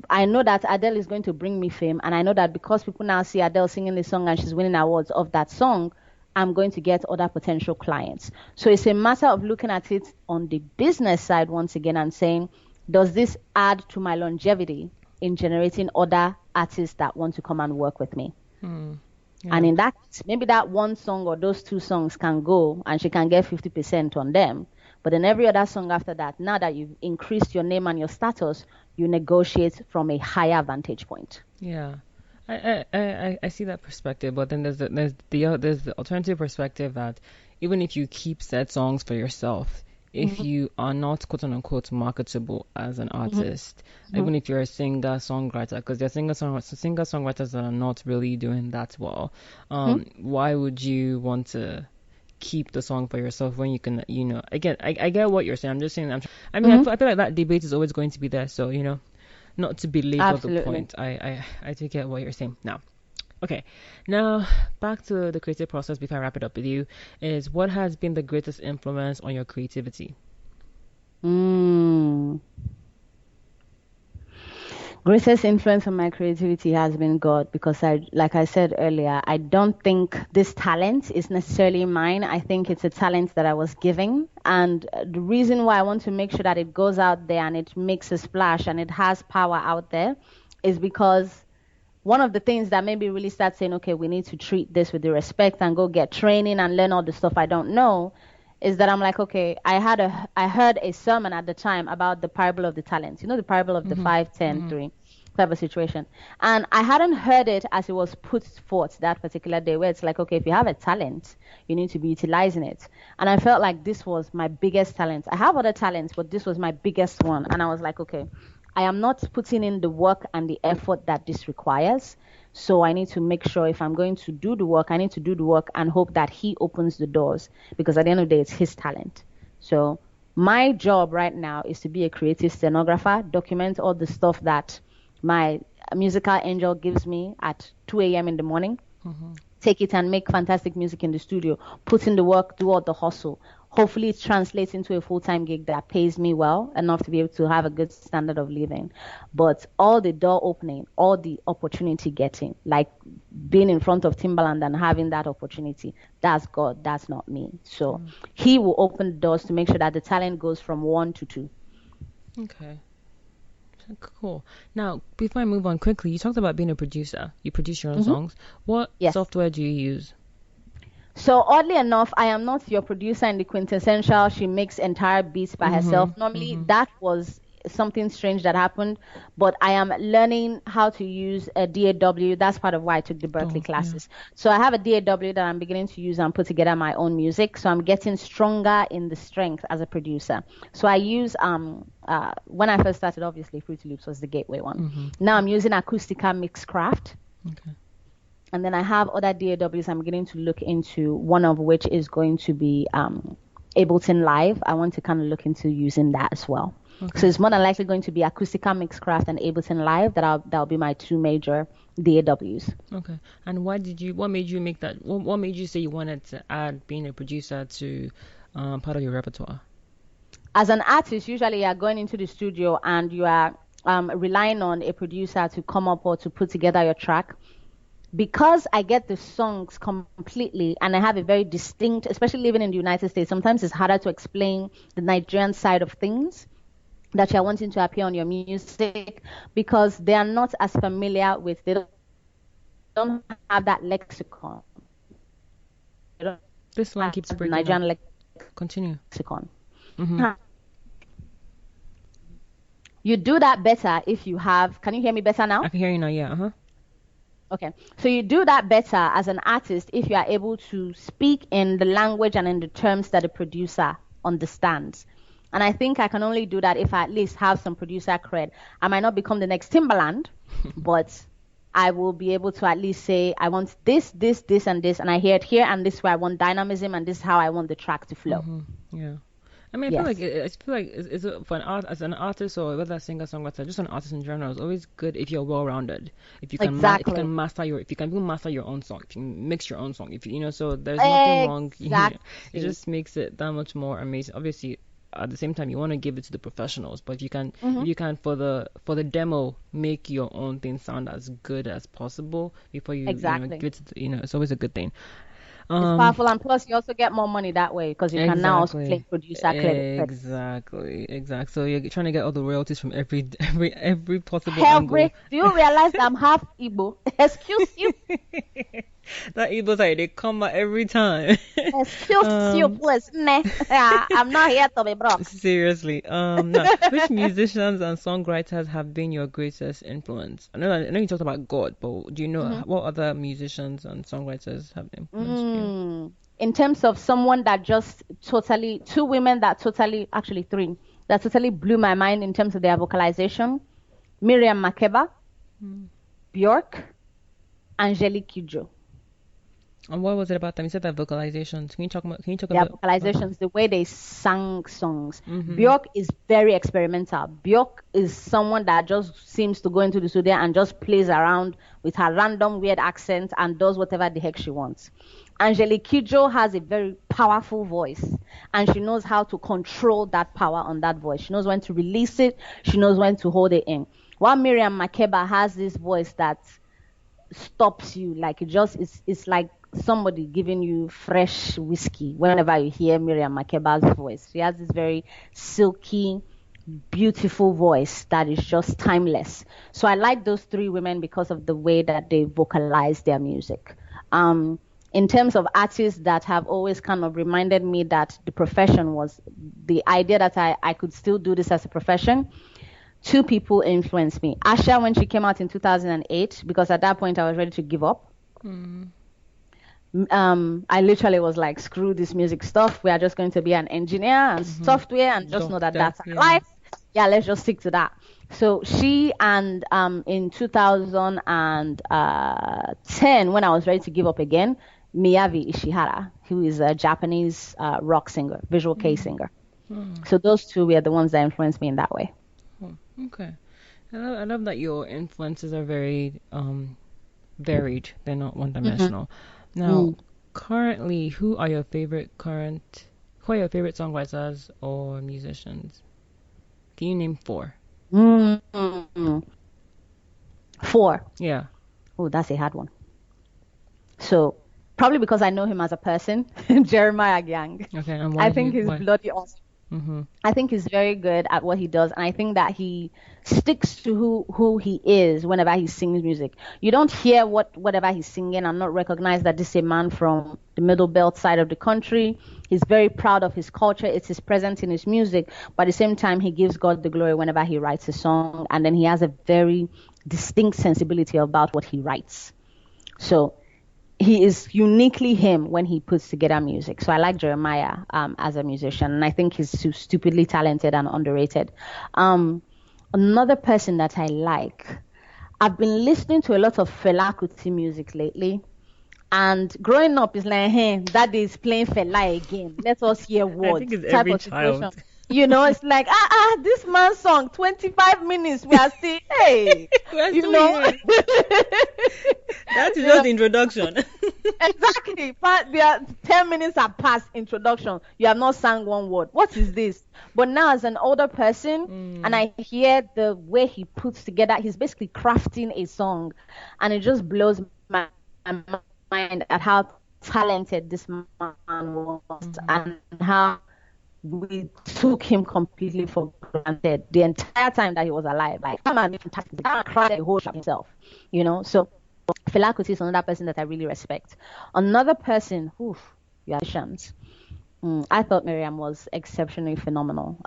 I know that Adele is going to bring me fame, and I know that because people now see Adele singing the song and she's winning awards of that song, I'm going to get other potential clients. So it's a matter of looking at it on the business side once again and saying, does this add to my longevity in generating other artists that want to come and work with me? And in that case, maybe that one song or those two songs can go and she can get 50% on them. But then every other song after that, now that you've increased your name and your status, you negotiate from a higher vantage point. Yeah. I see that perspective, but then there's the alternative perspective that even if you keep said songs for yourself, if you are not quote unquote marketable as an artist, even if you're a singer-songwriter, because there are singer-songwriters that are not really doing that well, why would you want to keep the song for yourself when you can, again, I get what you're saying. I'm just saying, I feel like that debate is always going to be there, so, not to belabor the point. I do get what you're saying. Now back to the creative process before I wrap it up with you, is what has been the greatest influence on your creativity? Greatest influence on my creativity has been God, because like I said earlier, I don't think this talent is necessarily mine. I think it's a talent that I was given. And the reason why I want to make sure that it goes out there and it makes a splash and it has power out there is because one of the things that made me really start saying, okay, we need to treat this with the respect and go get training and learn all the stuff I don't know, is that I'm like, okay, I heard a sermon at the time about the parable of the talents. The parable of the 5, 10, 3 type of situation. And I hadn't heard it as it was put forth that particular day, where it's like, okay, if you have a talent, you need to be utilizing it. And I felt like this was my biggest talent. I have other talents, but this was my biggest one. And I was like, okay, I am not putting in the work and the effort that this requires. So I need to make sure if I'm going to do the work, I need to do the work and hope that he opens the doors, because at the end of the day, it's his talent. So my job right now is to be a creative stenographer, document all the stuff that my musical angel gives me at 2 a.m. in the morning, take it and make fantastic music in the studio, put in the work, do all the hustle. Hopefully it translates into a full-time gig that pays me well enough to be able to have a good standard of living. But all the door opening, all the opportunity getting, like being in front of Timbaland and having that opportunity, that's God, that's not me. So he will open the doors to make sure that the talent goes from 1 to 2. Okay. Cool. Now, before I move on quickly, you talked about being a producer. You produce your own songs. What software do you use? So oddly enough, I am not your producer in the quintessential, she makes entire beats by herself. Normally, that was something strange that happened, but I am learning how to use a DAW. That's part of why I took the Berkeley classes. So I have a DAW that I'm beginning to use and put together my own music. So I'm getting stronger in the strength as a producer. So I use, when I first started, obviously, Fruity Loops was the gateway one. Now I'm using Acoustica Mixcraft. Okay. And then I have other DAWs I'm beginning to look into, one of which is going to be Ableton Live. I want to kind of look into using that as well. Okay. So it's more than likely going to be Acoustica Mixcraft and Ableton Live. That'll be my two major DAWs. Okay. And what made you make that? What made you say you wanted to add being a producer to part of your repertoire? As an artist, usually you are going into the studio and you are relying on a producer to come up or to put together your track. Because I get the songs completely and I have a very distinct, especially living in the United States, sometimes it's harder to explain the Nigerian side of things that you're wanting to appear on your music because they are not as familiar with, they don't have that lexicon. This one keeps breaking Nigerian up. Continue. Lexicon. You do that better if you have, can you hear me better now? I can hear you now, yeah. Okay, so you do that better as an artist if you are able to speak in the language and in the terms that the producer understands. And I think I can only do that if I at least have some producer cred. I might not become the next Timbaland, but I will be able to at least say, I want this, this, this, and this, and I hear it here, and this is where I want dynamism, and this is how I want the track to flow. Yeah. I mean, I feel like it's for an art, as an artist or whether a singer, songwriter, just an artist in general, it's always good if you're well-rounded. If you can, if you can master your own song, if you mix your own song, if you know, so there's nothing wrong. It just makes it that much more amazing. Obviously, at the same time, you want to give it to the professionals, but if you can, for the demo, make your own thing sound as good as possible before you, give it to, it's always a good thing. It's powerful, and plus you also get more money that way because you can now also claim producer credit. Exactly. So you're trying to get all the royalties from every possible angle. Do you realize I'm half Igbo? Excuse you. That Igbo side, they come out every time. Excuse you, please. I'm not here to be broke. Seriously. Now, which musicians and songwriters have been your greatest influence? I know you talked about God, but do you know what other musicians and songwriters have influenced you? In terms of someone that just totally, two women that totally, actually three, that totally blew my mind in terms of their vocalization: Miriam Makeba, Bjork, Angelique Kidjo. And what was it about them? You said that vocalizations. Can you talk about vocalizations, the way they sang songs. Bjork is very experimental. Bjork is someone that just seems to go into the studio and just plays around with her random weird accent and does whatever the heck she wants. Angelique Kidjo has a very powerful voice, and she knows how to control that power on that voice. She knows when to release it. She knows when to hold it in. While Miriam Makeba has this voice that stops you, like it's like somebody giving you fresh whiskey whenever you hear Miriam Makeba's voice. She has this very silky, beautiful voice that is just timeless. So I like those three women because of the way that they vocalize their music. In terms of artists that have always kind of reminded me that the profession was the idea that I could still do this as a profession, two people influenced me. Asha, when she came out in 2008, because at that point I was ready to give up. I literally was like, screw this music stuff. We are just going to be an engineer and software and just know that that's our life. Yeah, let's just stick to that. So she and in 2010, when I was ready to give up again, Miyavi Ishihara, who is a Japanese rock singer, visual kei singer. So those two were the ones that influenced me in that way. Okay. I love that your influences are very varied. They're not one-dimensional. Now, currently, who are your favorite songwriters or musicians? Can you name 4? 4? Yeah. Oh, that's a hard one. So, probably because I know him as a person, Jeremiah Gyang. Okay, and why? I think he's bloody awesome. I think he's very good at what he does, and I think that he sticks to who he is whenever he sings music. You don't hear whatever he's singing and not recognize that this is a man from the Middle Belt side of the country. He's very proud of his culture. It's his presence in his music, but at the same time, he gives God the glory whenever he writes a song, and then he has a very distinct sensibility about what he writes. So he is uniquely him when he puts together music. So I like Jeremiah as a musician, and I think he's stupidly talented and underrated. Another person that I like, I've been listening to a lot of Fela Kuti music lately, and growing up is like, hey, that is playing Fela again. Let us hear words. I think it's every child. You know, it's like, this man's song, 25 minutes, we are still, hey, you know. That's just the introduction. Exactly. But there are 10 minutes have passed introduction. You have not sang one word. What is this? But now as an older person, and I hear the way he puts together, he's basically crafting a song, and it just blows my mind at how talented this man was and how we took him completely for granted the entire time that he was alive. Like, that man is fantastic. That man cried a whole shot himself, So Fela Kuti is another person that I really respect. Another person, you are Shams. I thought Miriam was exceptionally phenomenal.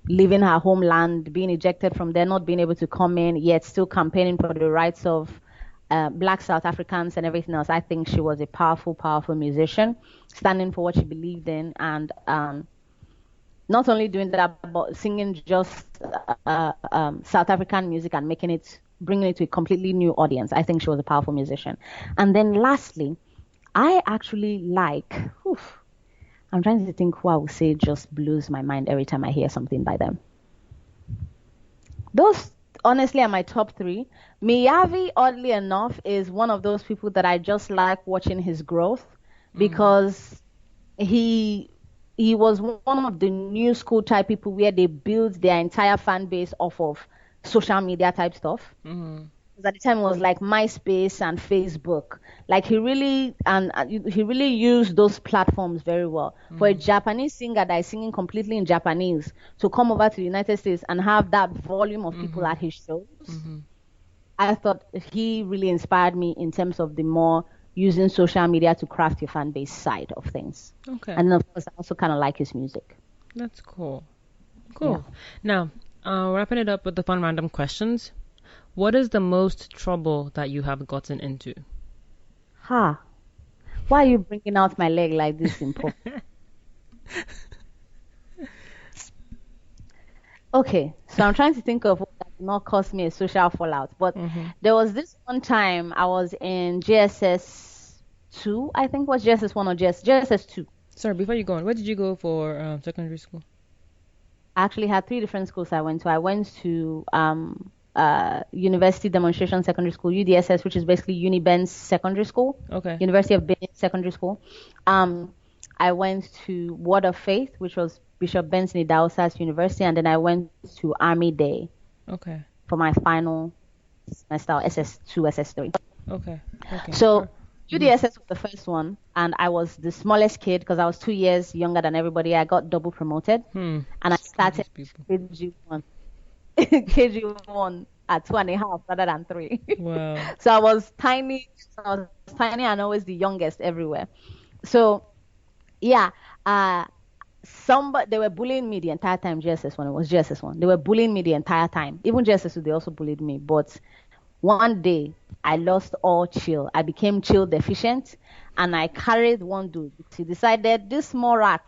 Leaving her homeland, being ejected from there, not being able to come in, yet still campaigning for the rights of Black South Africans and everything else. I think she was a powerful, powerful musician, standing for what she believed in, and not only doing that, but singing just South African music and bringing it to a completely new audience. I think she was a powerful musician. And then lastly, I actually I'm trying to think who I would say just blows my mind every time I hear something by them. Those honestly are my top three. Miyavi, oddly enough, is one of those people that I just like watching his growth, because he was one of the new school type people where they build their entire fan base off of social media type stuff. Because at the time it was like MySpace and Facebook. Like he really used those platforms very well. For a Japanese singer that is singing completely in Japanese to come over to the United States and have that volume of people at his shows, I thought he really inspired me in terms of the more using social media to craft your fan base side of things. Okay. And then of course I also kind of like his music. That's cool. Cool. Yeah. Now, wrapping it up with the fun random questions. What is the most trouble that you have gotten into? Why are you bringing out my leg like this in public? Okay, so I'm trying to think of what that did not cause me a social fallout. But there was this one time I was in GSS 2, I think it was GSS 1 or GSS 2. Sorry, before you go on, where did you go for secondary school? I actually had 3 different schools I went to. I went to University Demonstration Secondary School, UDSS, which is basically Uniben's secondary school. Okay. University of Benin Secondary School. I went to Word of Faith, which was Bishop Benson Idahosa's university, and then I went to Army Day. Okay. For my final semester, SS2, SS3. Okay. So UDSS was the first one, and I was the smallest kid because I was 2 years younger than everybody. I got double promoted, and I started KG1. KG1 at 2.5 rather than 3. Wow. So I was tiny. And always the youngest everywhere. So yeah, they were bullying me the entire time. GSS1, it was GSS1. They were bullying me the entire time. Even GSS2, they also bullied me. But one day I lost all chill. I became chill deficient, and I carried one dude. He decided this small rat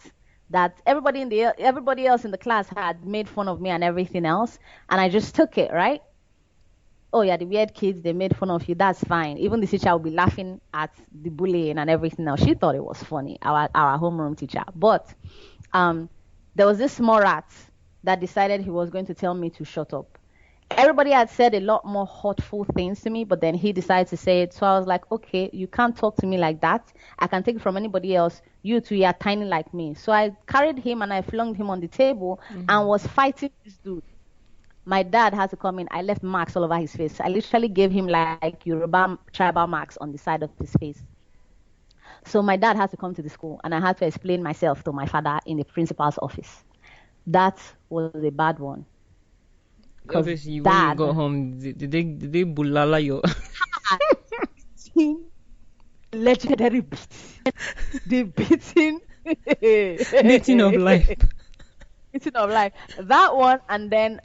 that everybody else in the class had made fun of me and everything else, and I just took it, right? Oh yeah, the weird kids, they made fun of you. That's fine. Even the teacher will be laughing at the bullying and everything else. She thought it was funny, our homeroom teacher. But there was this small rat that decided he was going to tell me to shut up. Everybody had said a lot more hurtful things to me, but then he decided to say it. So I was like, okay, you can't talk to me like that. I can take it from anybody else. You two, you're tiny like me. So I carried him and I flung him on the table and was fighting this dude. My dad had to come in. I left marks all over his face. I literally gave him like Yoruba tribal marks on the side of his face. So my dad had to come to the school, and I had to explain myself to my father in the principal's office. That was a bad one. Obviously, when you go home, did they bulala you? Legendary beating. The beating. Beating of life. Beating of life. That one, and then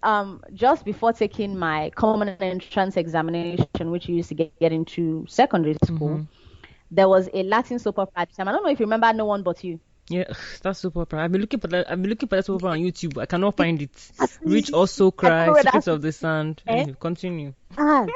just before taking my common entrance examination, which you used to get into secondary school, there was a Latin soap opera at the time. I don't know if you remember No One But You. Yeah, that's soap opera. I've been looking for that soap opera on YouTube. I cannot find it. Rich Also Cry, Secrets of the Sand. Continue.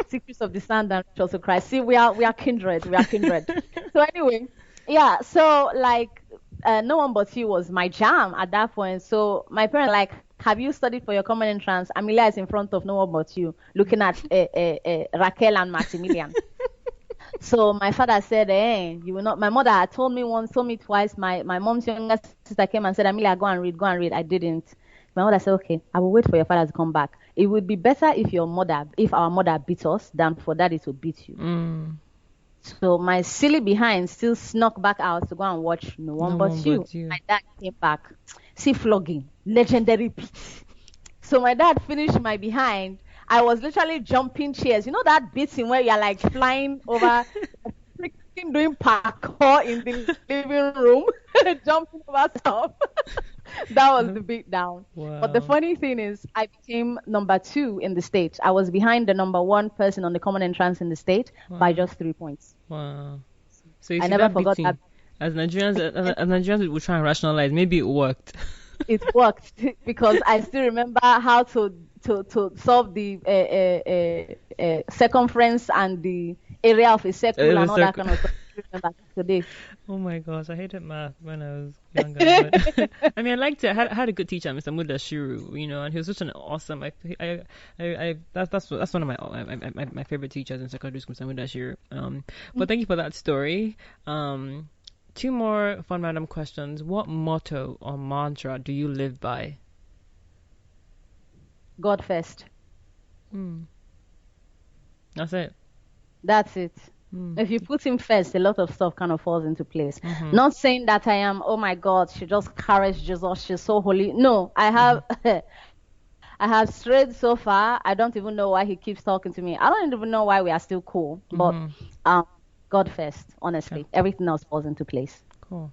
Secrets of the Sand and Rich Also Cry. See, we are kindred. We are kindred. So anyway, yeah. So like, No One But You was my jam at that point. So my parents like, have you studied for your common entrance? Amelia is in front of No One But You, looking at Raquel and Maximilian. So my father said, you will not. My mother had told me once, told me twice. My mom's younger sister came and said, Amelia, go and read, go and read. I didn't. My mother said, okay, I will wait for your father to come back. It would be better if our mother beat us than for daddy to beat you. Mm. So my silly behind still snuck back out to go and watch No One No But one You. but you. My dad came back. See flogging, legendary beat. So my dad finished my behind. I was literally jumping chairs. You know that beating where you're like flying over, freaking doing parkour in the living room, jumping over stuff. That was the beat down. But the Wow. funny thing is, I became number 2 in the state. I was behind the number 1 person on the common entrance in the state by Wow. just 3 points. Wow. So you I see never that forgot beating, that. as Nigerians would try and rationalize, maybe it worked. It worked because I still remember how to solve the circumference and the area of a circle The and all that circle. kind of stuff. I remember today. Oh my gosh, I hated math when I was younger. But I mean, I liked it. I had a good teacher, Mr. Mudashiru, and he was such an awesome. That's one of my favorite teachers in secondary school, Mr. Mudashiru. But thank you for that story. 2 more fun random questions. What motto or mantra do you live by? God first. That's it. That's it. If you put him first, a lot of stuff kind of falls into place. Not saying that I am, oh my God, she just carries Jesus, she's so holy. No, I have I have strayed so far. I don't even know why he keeps talking to me. I don't even know why we are still cool. But God first, honestly. Okay. Everything else falls into place. Cool.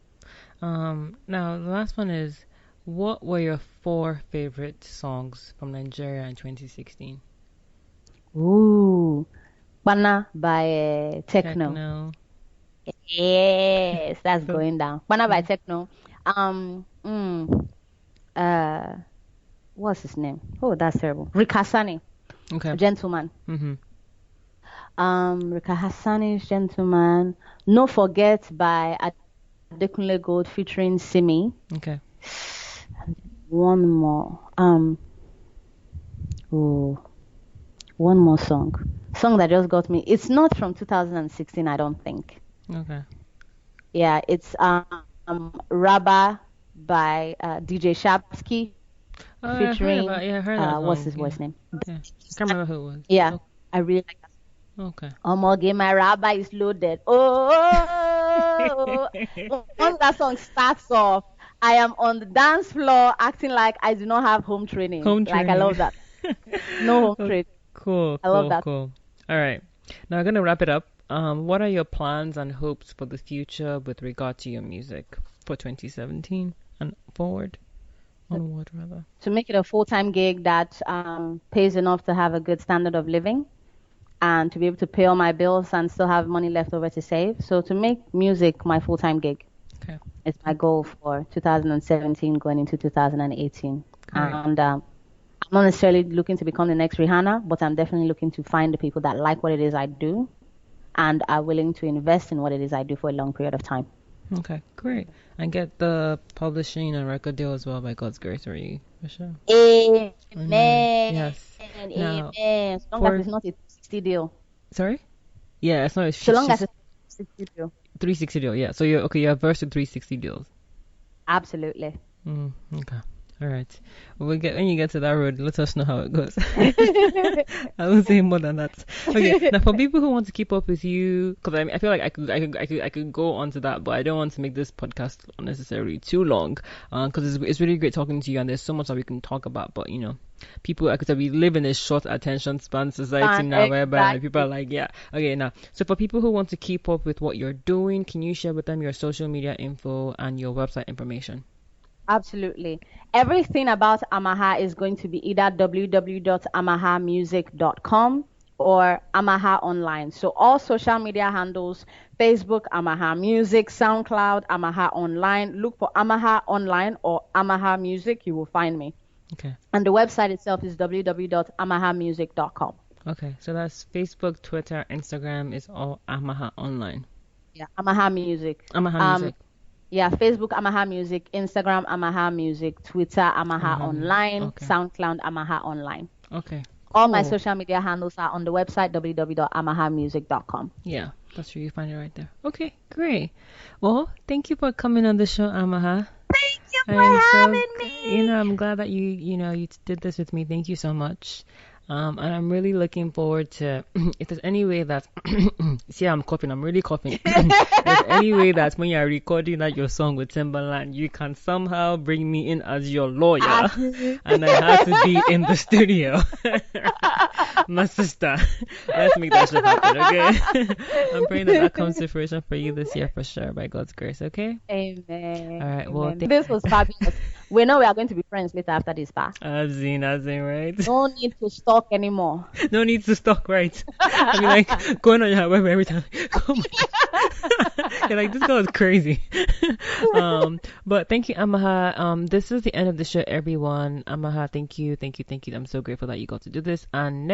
Now the last one is, what were your 4 favorite songs from Nigeria in 2016? Ooh. Bana by Techno. Techno. Yes, that's going down. Bana by Techno. What's his name? Oh, that's terrible. Rika Hassani, Okay. Gentleman. Mm-hmm. Rika Hassani's Gentleman. No Forget by Adekunle Gold featuring Simi. Okay. One more. One more song that just got me. It's not from 2016, I don't think. Okay. Yeah, it's Rabba by DJ Shapsky featuring I heard that song. what's his voice name? Yeah. Can't remember who it was. Yeah, I really like that. Okay. Omoge, my Rabba is loaded. Oh, once that song starts off, I am on the dance floor acting like I do not have home training. Like, I love that. No home training. Cool. I love that. Cool. All right. Now I'm gonna wrap it up. What are your plans and hopes for the future with regard to your music for 2017 and forward? Onward, rather. To make it a full-time gig that pays enough to have a good standard of living and to be able to pay all my bills and still have money left over to save. So to make music my full-time gig. Okay. It's my goal for 2017 going into 2018. Great. And I'm not necessarily looking to become the next Rihanna, but I'm definitely looking to find the people that like what it is I do and are willing to invest in what it is I do for a long period of time. Okay, great. And get the publishing and record deal as well by God's grace, for you, for sure. Amen. Yes. Amen. Now, As long as it's not a 360 deal. Sorry? Yeah, it's not. So long as it's a 360 deal. 360 deal. Yeah. So you're versed in 360 deals. Absolutely. Okay. All right. When you get to that road, let us know how it goes. I won't say more than that. Okay. Now, for people who want to keep up with you, because I feel like I could go on to that, but I don't want to make this podcast unnecessarily too long, because it's really great talking to you, and there's so much that we can talk about. But people, like I said, we live in a short attention span society now, whereby people are like, yeah. Okay. Now, so for people who want to keep up with what you're doing, can you share with them your social media info and your website information? Absolutely. Everything about Amaha is going to be either www.amahamusic.com or Amaha Online. So all social media handles, Facebook, Amaha Music, SoundCloud, Amaha Online. Look for Amaha Online or Amaha Music. You will find me. Okay. And the website itself is www.amahamusic.com. Okay. So that's Facebook, Twitter, Instagram is all Amaha Online. Yeah, Amaha Music. Amaha Music. Yeah, Facebook, Amaha Music, Instagram, Amaha Music, Twitter, Amaha Online, Okay. SoundCloud, Amaha Online. Okay, All my social media handles are on the website www.amahamusic.com. Yeah, that's where you find it right there. Okay, great. Well, thank you for coming on the show, Amaha. Thank you for having me. I'm glad that you did this with me. Thank you so much. And I'm really looking forward to if there's any way that see I'm coughing, I'm really coughing. If there's any way that when you're recording that your song with Timbaland, you can somehow bring me in as your lawyer and I have to be in the studio. My sister, let's make that shit happen, okay? I'm praying that comes to fruition for you this year for sure, by God's grace, okay? Amen. All right, Amen. well, This was fabulous. We know we are going to be friends later after this part. I've seen, right? No need to stalk anymore. No need to stalk, right? I mean, like, going on your web every time. Oh my. You're like, this girl is crazy. But thank you, Amaha. This is the end of the show, everyone. Amaha, thank you. I'm so grateful that you got to do this. And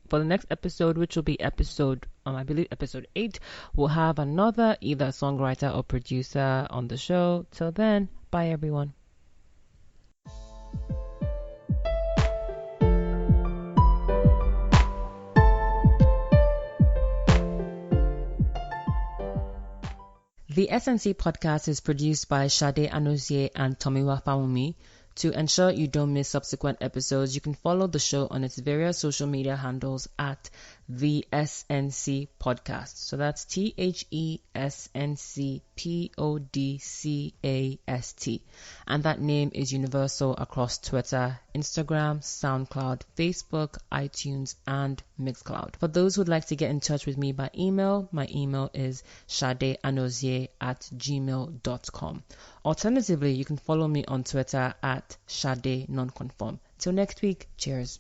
for the next episode, which will be episode, I believe episode 8, we'll have another either songwriter or producer on the show. Till then, bye everyone. The SNC podcast is produced by Sade Anozie and Tomiwa Fawumi. To ensure you don't miss subsequent episodes, you can follow the show on its various social media handles at TheSNCPodcast. So that's TheSNCPodcast. And that name is universal across Twitter, Instagram, SoundCloud, Facebook, iTunes, and Mixcloud. For those who'd like to get in touch with me by email, my email is shadeanozie@gmail.com. Alternatively, you can follow me on Twitter at Shade Nonconform. Till next week, cheers.